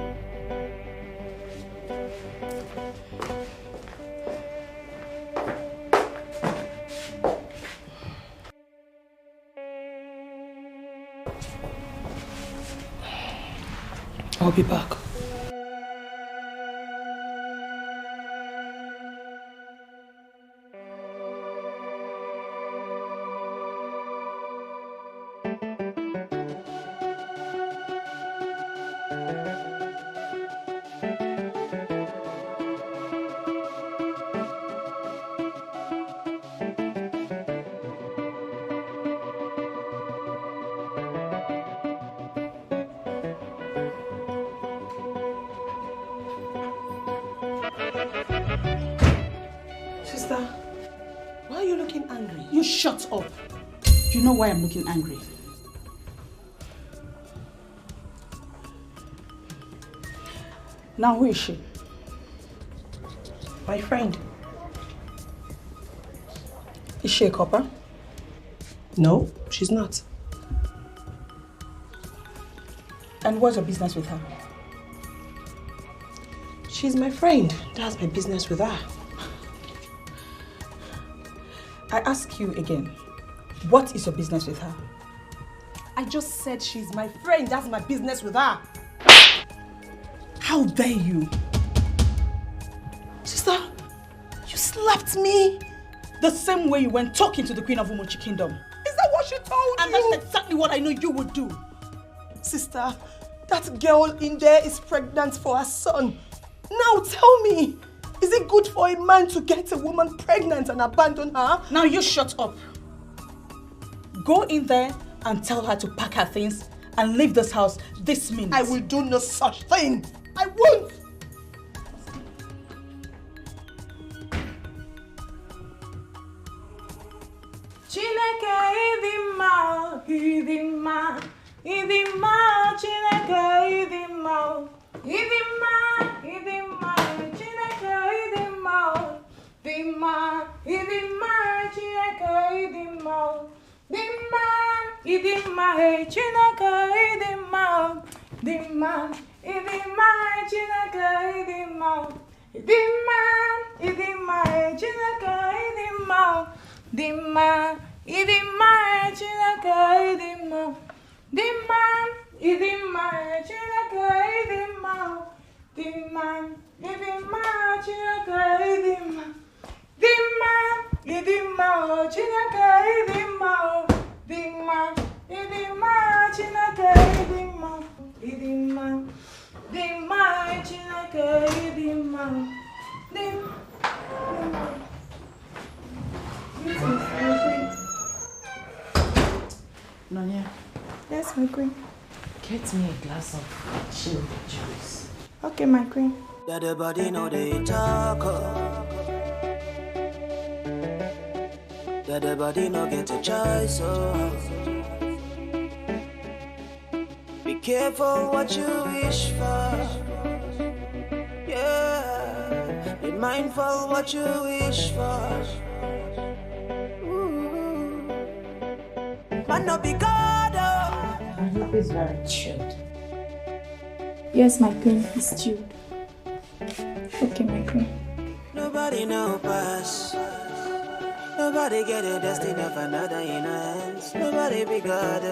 I'll be back. Sister, why are you looking angry? You shut up. You know why I'm looking angry? Now who is she? My friend. Is she a copper? No, she's not. And what's your business with her? She's my friend. That's my business with her. I ask you again, what is your business with her? I just said she's my friend. That's my business with her. How dare you? Sister, you slapped me. The same way you went talking to the Queen of Umuchi Kingdom. Is that what she told and you? And that's exactly what I know you would do. Sister, that girl in there is pregnant for her son. Now tell me, is it good for a man to get a woman pregnant and abandon her? Now you shut up. Go in there and tell her to pack her things and leave this house this minute. I will do no such thing. I won't. Chineke idima, idima, idima, Chineke idima, idima, idima, Chineke idima, idima, idima, Chineke idima, idima, idima, Chineke idima, idima, idima, Chineke idima, idima, idima, Chineke idima. Dima, idima, Chineke idima. Dima, idima, Chineke idima. Dima, idima, Chineke idima. Dima, idima, Chineke idima. Dima, idima, Chineke idima. Idima, dima, Chineke idima. Dima. Nonya. Yes, my queen. Get me a glass of chilled juice. Okay, my queen. That the body know they talk. That the body no get a choice. Be careful what you wish for. Yeah. Be mindful what you wish for. Man no be God. I hope it's very chilled. Yes, my queen, it's chilled. Okay, my queen. Nobody know pass. Nobody get a destiny of another in hands. Nobody be God.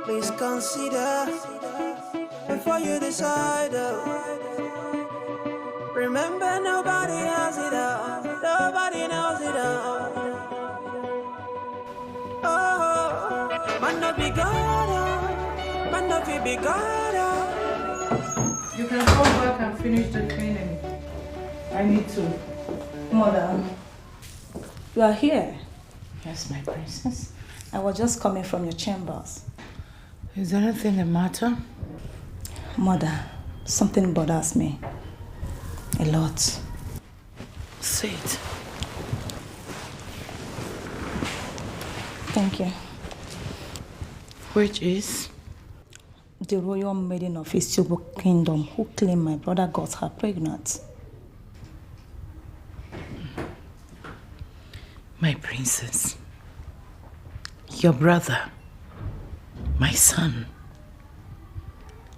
Please consider before you decide. Remember, nobody has it all. Nobody knows it all. Oh, man no be God, man no be God. You can come back and finish the cleaning. I need to. Mother, you are here. Yes, my princess. I was just coming from your chambers. Is there anything the matter? Mother, something bothers me. A lot. Say it. Thank you. Which is? The royal maiden of Isugu Kingdom who claimed my brother got her pregnant. My princess. Your brother. My son.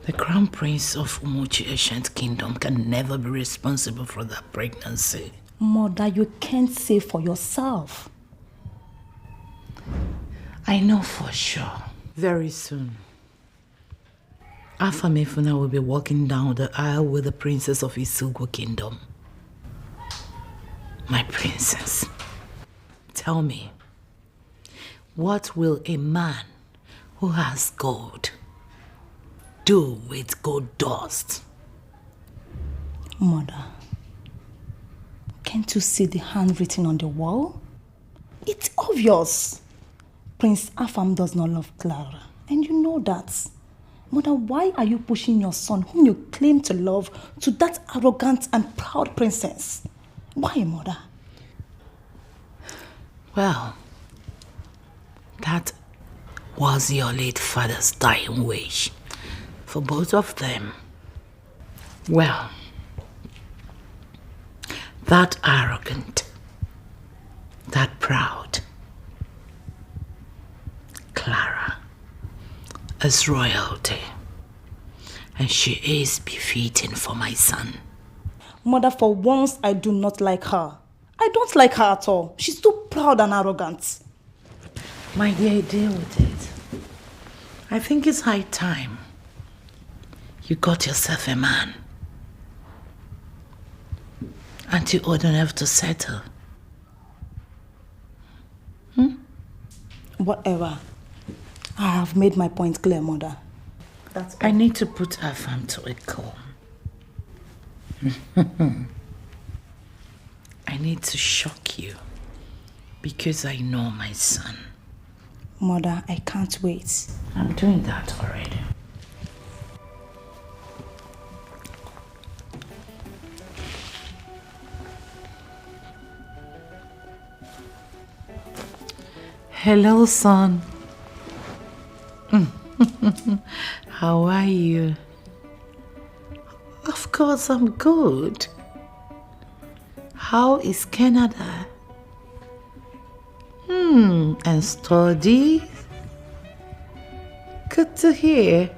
The crown prince of Umuchi Ancient Kingdom can never be responsible for that pregnancy. Mother, you can't say for yourself. I know for sure. Very soon, Afamefuna will be walking down the aisle with the princess of Isugu Kingdom. My princess, tell me, what will a man who has gold do with gold dust? Mother, can't you see the handwritten on the wall? It's obvious. Prince Afam does not love Clara, and you know that. Mother, why are you pushing your son, whom you claim to love, to that arrogant and proud princess? Why, Mother? Well, that was your late father's dying wish for both of them. Well, that arrogant, that proud Clara is royalty, and she is befitting for my son. Mother, for once I do not like her. I I don't like her at all. She's too proud and arrogant. My dear, deal with it. I think it's high time you got yourself a man. And you old enough to settle. Whatever. I have made my point clear, Mother. That's all. I need to put Afam to a call. I need to shock you because I know my son. Mother, I can't wait. I'm doing that already. Hello, son. How are you? Of course, I'm good. How is Canada? And studies? Good to hear.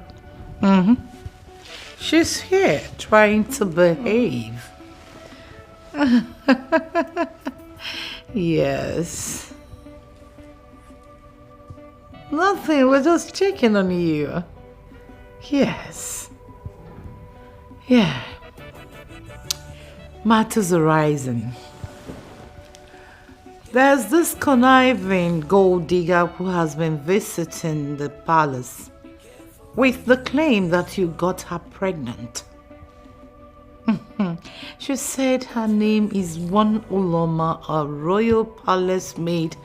She's here trying to behave. Yes. Nothing, we're just checking on you. Yes. Yeah. Matters arising. There's this conniving gold digger who has been visiting the palace with the claim that you got her pregnant. She said her name is One Uloma, a royal palace maid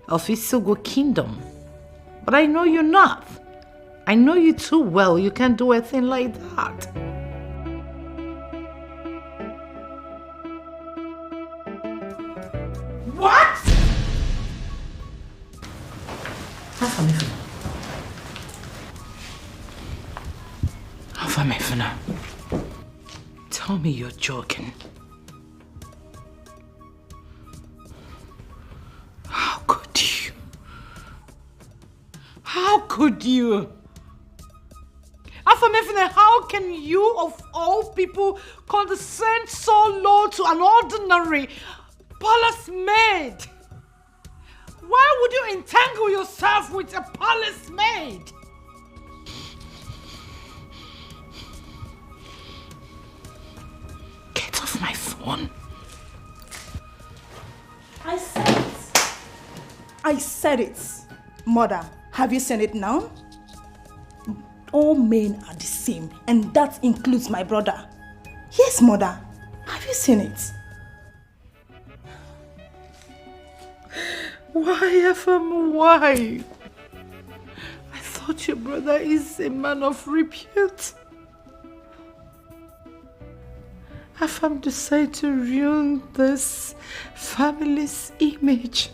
of Isugu Kingdom. But I know you're not. I know you too well. You can't do a thing like that. What? Afamefuna, tell me you're joking. How could you? How could you? Afamefuna, how can you of all people condescend so low to an ordinary palace maid? Why would you entangle yourself with a palace maid? Get off my phone. I said it. I said it. Mother, have you seen it now? All men are the same, and that includes my brother. Yes, Mother. Have you seen it? Why, FM, why? I thought your brother is a man of repute. FM decided to ruin this family's image.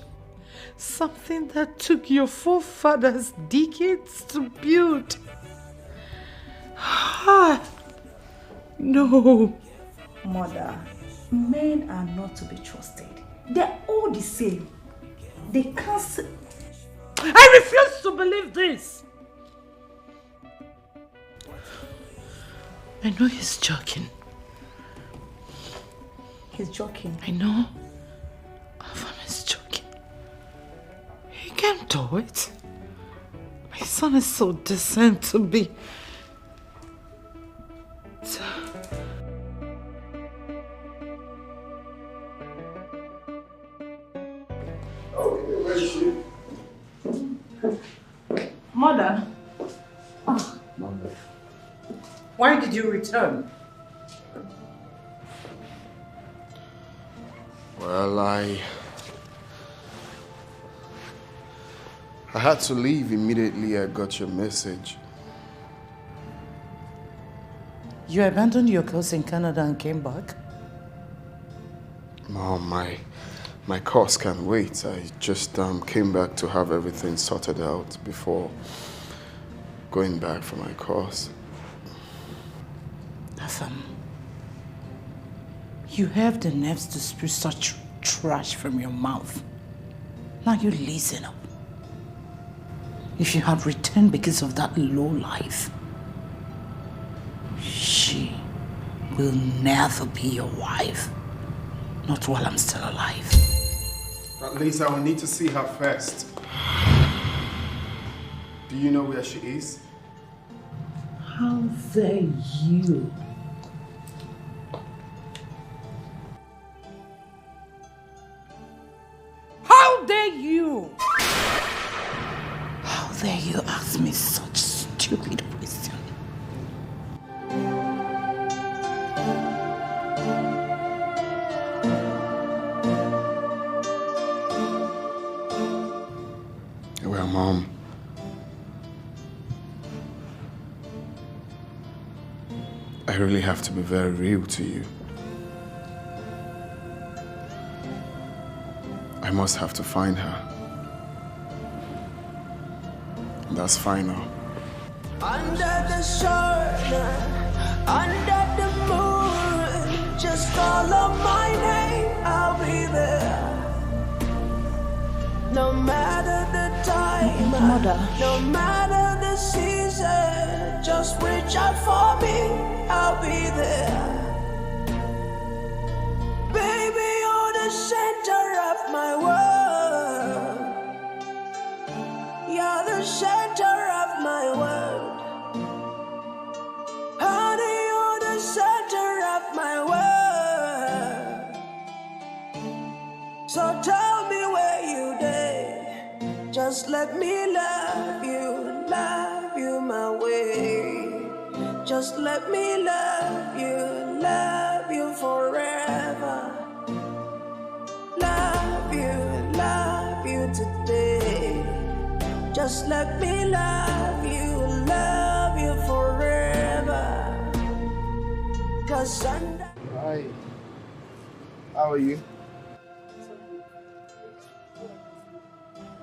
Something that took your forefathers decades to build. No. Mother, men are not to be trusted. They're all the same. They can't... I refuse to believe this. I know he's joking. He's joking. I know. Afam is joking. He can't do it. My son is so decent to be... Mother. Oh. Why did you return? Well, I had to leave immediately I got your message. You abandoned your course in Canada and came back? Mom, my course can't wait. I just came back to have everything sorted out before going back for my course. Afam, you have the nerves to spew such trash from your mouth. Now you listen up. If you have returned because of that low life, she will never be your wife. Not while I'm still alive. At least I will need to see her first. Do you know where she is? How dare you? How dare you? How dare you ask me such stupid question? Well, Mom. I really have to be very real to you. I must have to find her. That's final. Under the shoulder, under the moon, just call on my name, I'll be there. No matter the time, no matter the season, just reach out for me, I'll be there. Baby, you're the center of my world. You're the center of my world. Honey, you're the center of my world. So tell me where you did. Just let me love you my way. Just let me love you forever. Love you today. Just let me love you forever. 'Cause Hi. How are you?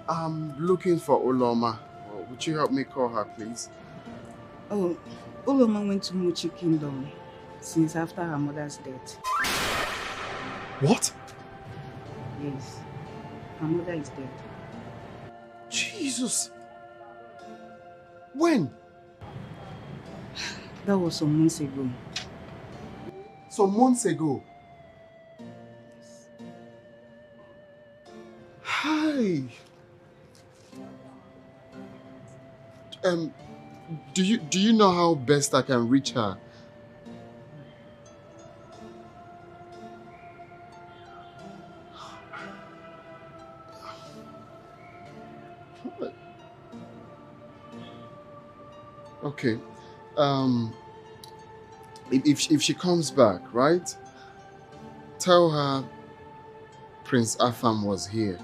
I'm looking for Uloma. Would you help me call her, please? Oh, Uloma went to Muchi Kingdom since after her mother's death. What? Yes. Her mother is dead. Jesus! When? That was some months ago. Some months ago? Hi! Do you know how best I can reach her? Okay. If she comes back, right? Tell her Prince Afam was here,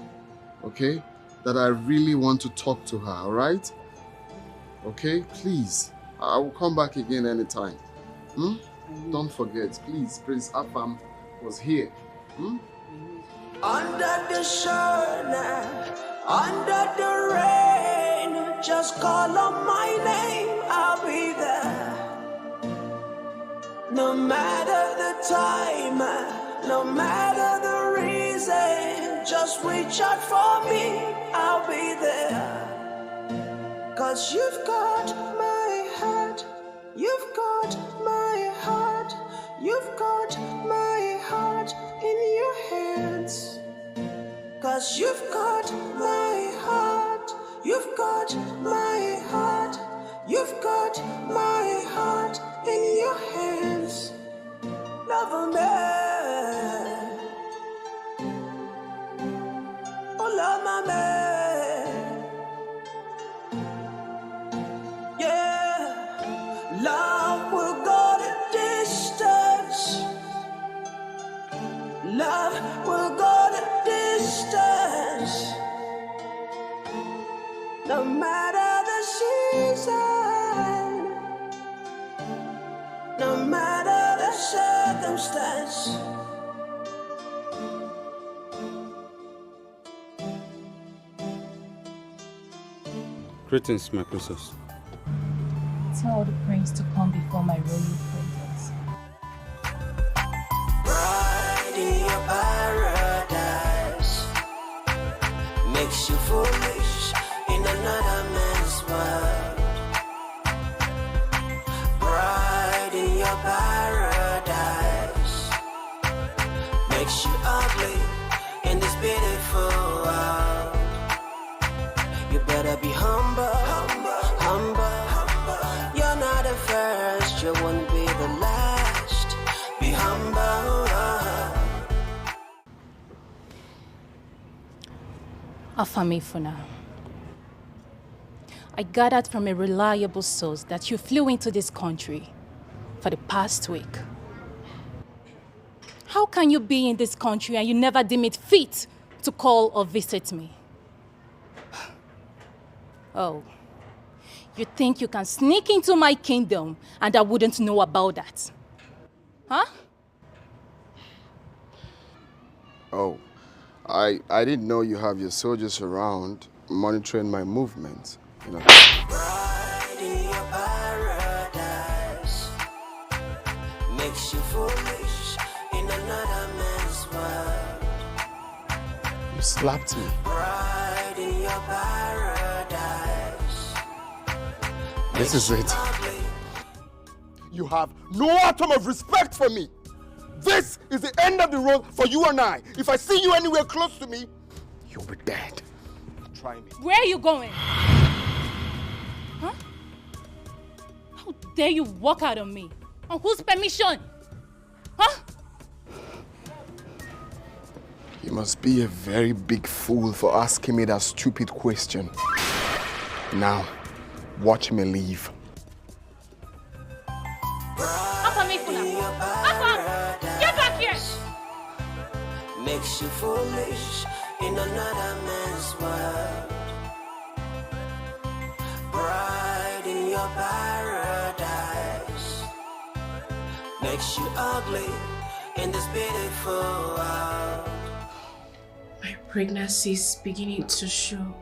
okay? That I really want to talk to her, all right? Okay, please. I will come back again anytime. Don't forget, please. Prince Afam was here. under the shoulder, under the rain, just call on my name, I'll be there. No matter the time, no matter the reason, just reach out for me, I'll be there. 'Cause you've got my heart, you've got my heart, you've got my heart in your hands. 'Cause you've got my heart, you've got my heart, you've got my heart in your hands. Love me, oh love my man, yeah. Love will go the distance. Love will go the distance. No matter the season, no matter the circumstance. Greetings, my princess. Tell the prince to come before my royal presence. Bride in your paradise makes you foolish in another man's world. Bride in your paradise makes you ugly in this beautiful world. You better be humble, humble. You're not the first, you won't be the last. Be humble. Afamifuna, I gathered from a reliable source that you flew into this country for the past week. How can you be in this country and you never deem it fit to call or visit me? Oh, you think you can sneak into my kingdom and I wouldn't know about that? Huh? Oh, I didn't know you have your soldiers around monitoring my movements, you know. Pride in your paradise makes you foolish in another man's world. You slapped me. Pride in your paradise. This is it. You have no atom of respect for me. This is the end of the road for you and I. If I see you anywhere close to me, you'll be dead. Try me. Where are you going? Huh? How dare you walk out on me? On whose permission? Huh? You must be a very big fool for asking me that stupid question. Now, watch me leave. Get back here! Makes you foolish in another man's world. Pride in your paradise makes you ugly in this beautiful world. My pregnancy is beginning to show.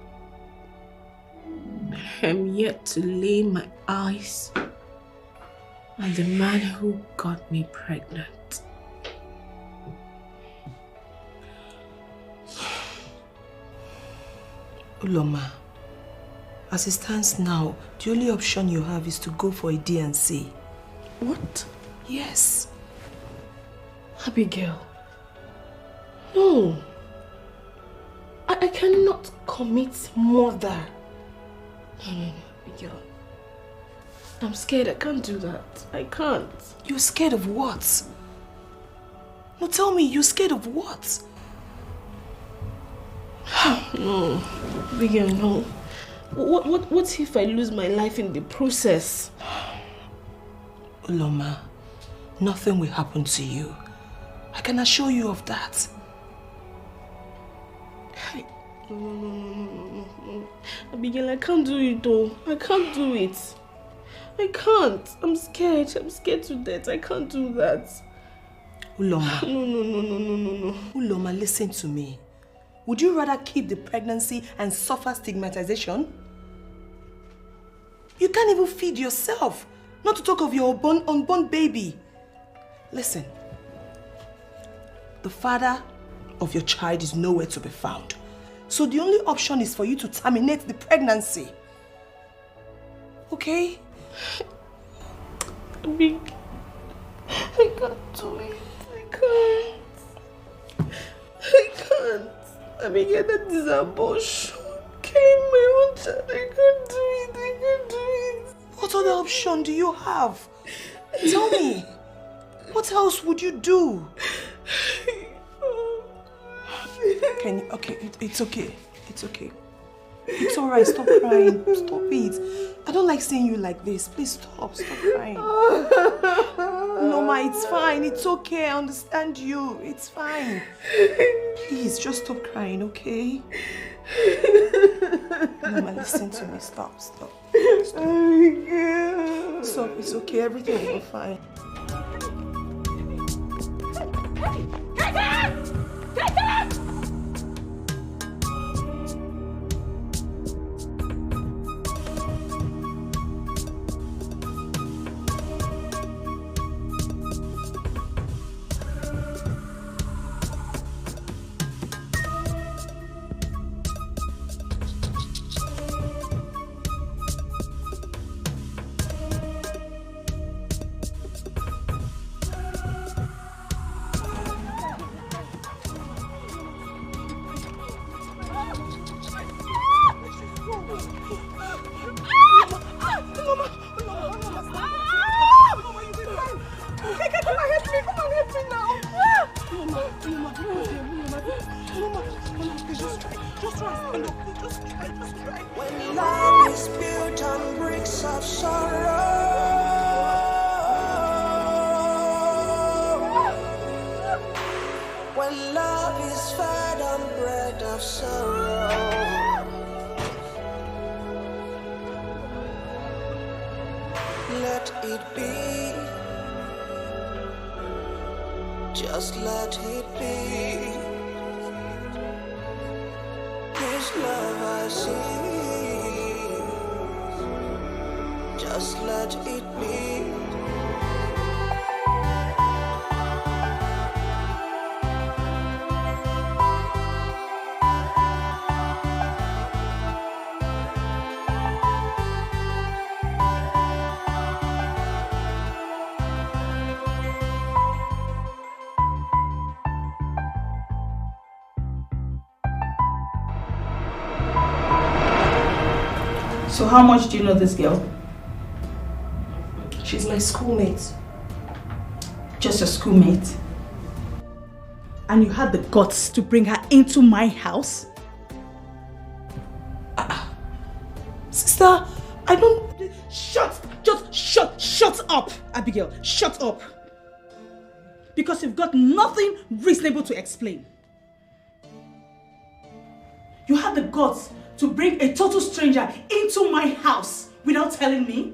I'm yet to lay my eyes on the man who got me pregnant. Uloma, as it stands now, the only option you have is to go for a D&C. What? Yes. Abigail. No. I cannot commit murder. No, Abigail. I'm scared. I can't do that. I can't. You're scared of what? No, tell me, you're scared of what? No. Abigail, no. What if I lose my life in the process? Uloma, nothing will happen to you. I can assure you of that. No. Abigail, I can't do it though. I can't do it. I can't. I'm scared. I'm scared to death. I can't do that. Uloma. No. Uloma, listen to me. Would you rather keep the pregnancy and suffer stigmatization? You can't even feed yourself, not to talk of your unborn baby. Listen, the father of your child is nowhere to be found. So the only option is for you to terminate the pregnancy. Okay? I can't do it. I can't. Abigail, that is abortion. Killing my own child. I can't do it. What other option do you have? Tell me. What else would you do? Can you? Okay, it's okay. It's okay. It's alright. Stop crying. Stop it. I don't like seeing you like this. Please stop. Stop crying. No, ma, it's fine. It's okay. I understand you. It's fine. Please, just stop crying, okay? No, ma, listen to me. Stop. Stop. It's okay. Everything will be fine. Mama, please just try. Just try. Hello, just try. When love is built on bricks of sorrow, when love is fed on bread of sorrow, let it be. Just let it be. This love I see. Just let it be. So how much do you know this girl? She's my schoolmate. Just a schoolmate? And you had the guts to bring her into my house? Sister, I don't... Shut up, Abigail. Shut up. Because you've got nothing reasonable to explain. You had the guts to bring a total stranger into my house without telling me?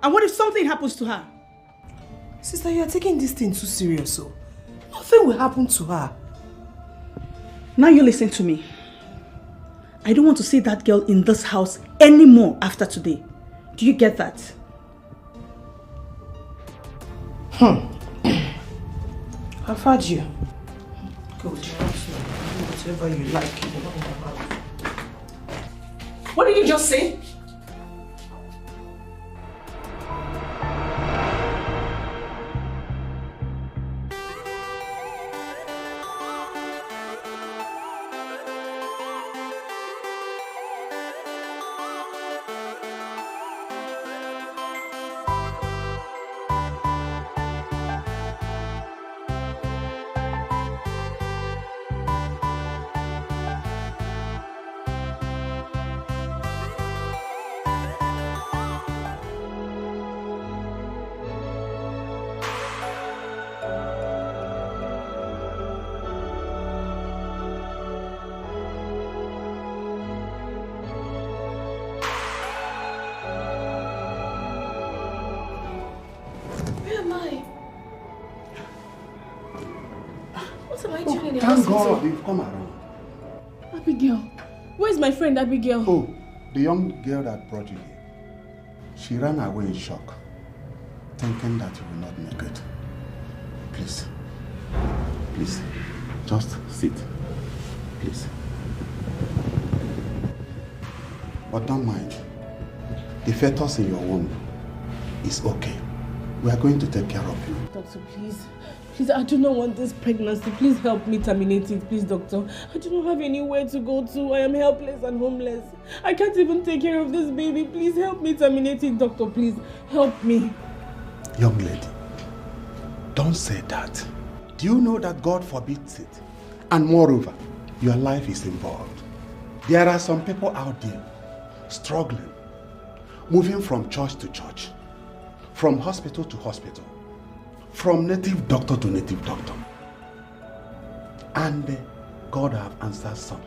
And what if something happens to her? Sister, you are taking this thing too serious, so nothing will happen to her. Now you listen to me. I don't want to see that girl in this house anymore after today. Do you get that? I've heard you. Good. Whatever you like. What did you just say? Thank God you've come around. Abigail. Where's my friend Abigail? Oh, the young girl that brought you here. She ran away in shock, thinking that you will not make it. Please. Please. Just sit. Please. But don't mind. The fetus in your womb is okay. We are going to take care of you. Doctor, please. Please, I do not want this pregnancy. Please help me terminate it, please, doctor. I do not have anywhere to go to. I am helpless and homeless. I can't even take care of this baby. Please help me terminate it, doctor. Please, help me. Young lady, don't say that. Do you know that God forbids it? And moreover, your life is involved. There are some people out there struggling, moving from church to church, from hospital to hospital, from native doctor to native doctor. And God have answered some.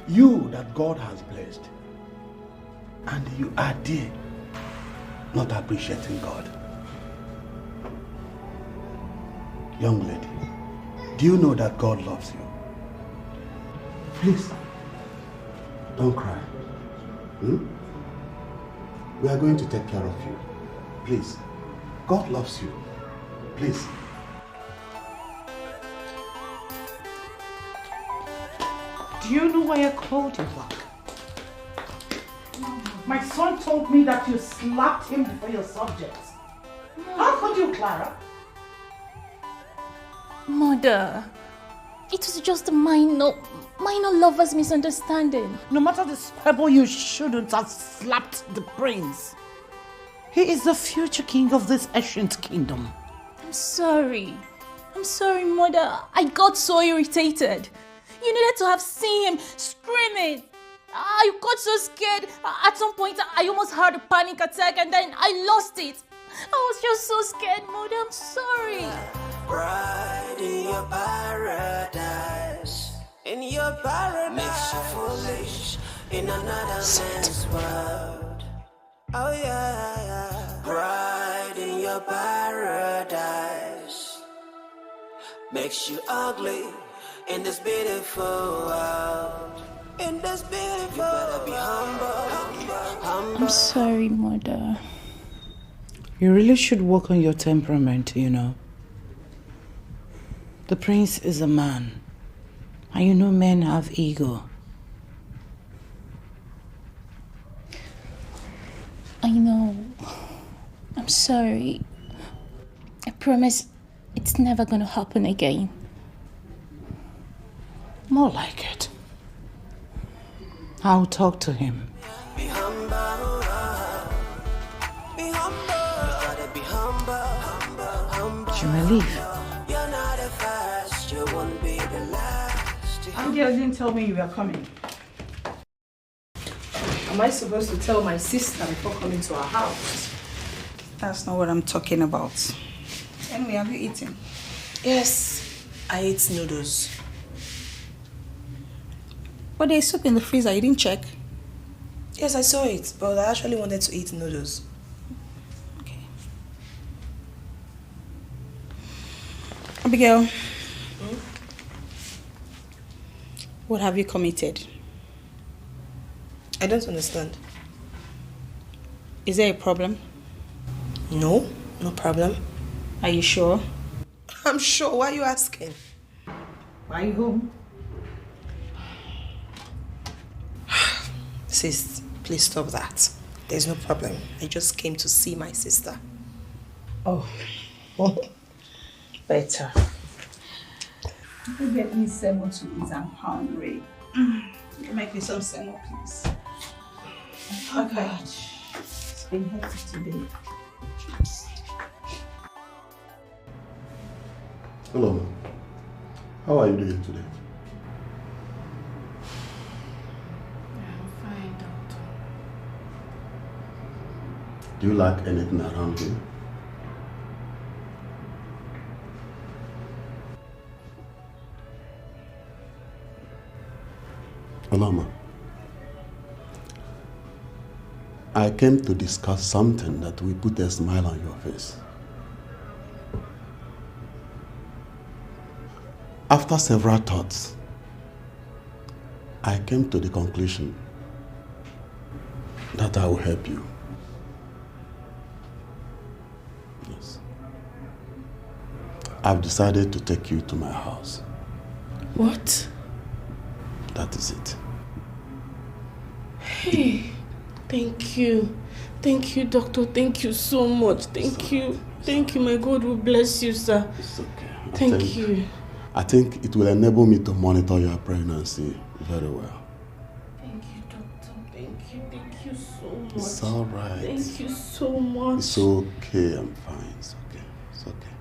You that God has blessed, and you are there not appreciating God. Young lady, do you know that God loves you? Please, don't cry. We are going to take care of you. Please, God loves you. Please. Do you know why I called you back? My son told me that you slapped him before your subjects. How could you, Clara? Mother, it was just a minor lover's misunderstanding. No matter the squabble, you shouldn't have slapped the prince. He is the future king of this ancient kingdom. I'm sorry. I'm sorry, Mother. I got so irritated. You needed to have seen him screaming. I got so scared. At some point, I almost had a panic attack and then I lost it. I was just so scared, Mother. I'm sorry. Bride in your paradise. In your paradise. Makes you foolish in another man's world. Oh yeah. Bride in your paradise. Makes you ugly in this beautiful world. In this beautiful, you better be humble. I'm sorry, Mother. You really should work on your temperament, you know. The prince is a man. And you know men have ego. I know. I'm sorry. I promise it's never gonna happen again. More like it. I'll talk to him. Be humble. Be humble. You gotta be humble. You may leave. You're not the first, you won't be the last. Abigail didn't tell me you were coming. Am I supposed to tell my sister before coming to our house? That's not what I'm talking about. Anyway, have you eaten? Yes, I ate noodles. But there's soup in the freezer, you didn't check? Yes, I saw it, but I actually wanted to eat noodles. Okay. Abigail, what have you committed? I don't understand. Is there a problem? No, no problem. Are you sure? I'm sure. Why are you asking? Why are you home? Sis, please stop that. There's no problem. I just came to see my sister. Oh. Better. You get me salmon to eat. I'm hungry. Make me some salmon, please. Okay. It's been hectic today. Hello, ma'am. How are you doing today? I'm fine, doctor. Do you like anything around here? Hello, ma'am. I came to discuss something that will put a smile on your face. After several thoughts, I came to the conclusion that I will help you. Yes. I've decided to take you to my house. What? That is it. Hey, thank you. Thank you, doctor. Thank you so much. Thank you. Thank you. My God will bless you, sir. It's okay. Thank you. I think it will enable me to monitor your pregnancy very well. Thank you, doctor. Thank you. Thank you so much. It's all right. Thank you so much. It's okay. I'm fine. It's okay. It's okay.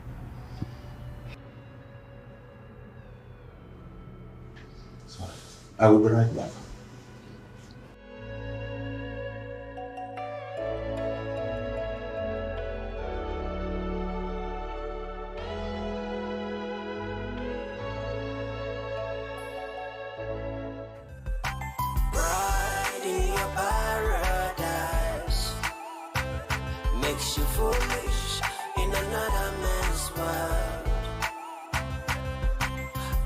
Sorry. I will be right back. Bride in your paradise. Makes you foolish in another man's world.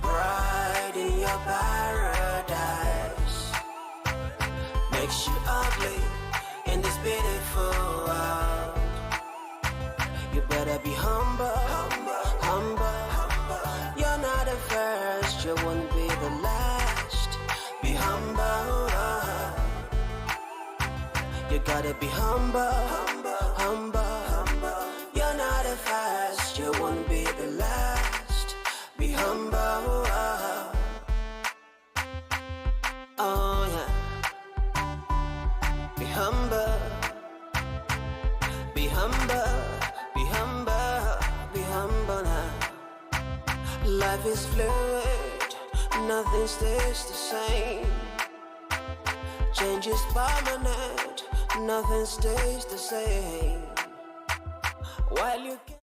Bride in your paradise. Makes you ugly in this beautiful world. You better be humble. You're not the first, you won't be the last. Be humble. You gotta be humble. You're not the first, you won't be the last. Be humble. Oh yeah. Be humble. Be humble. Be humble. Be humble now. Life is fluid, nothing stays the same. Change is permanent, nothing stays the same. While you can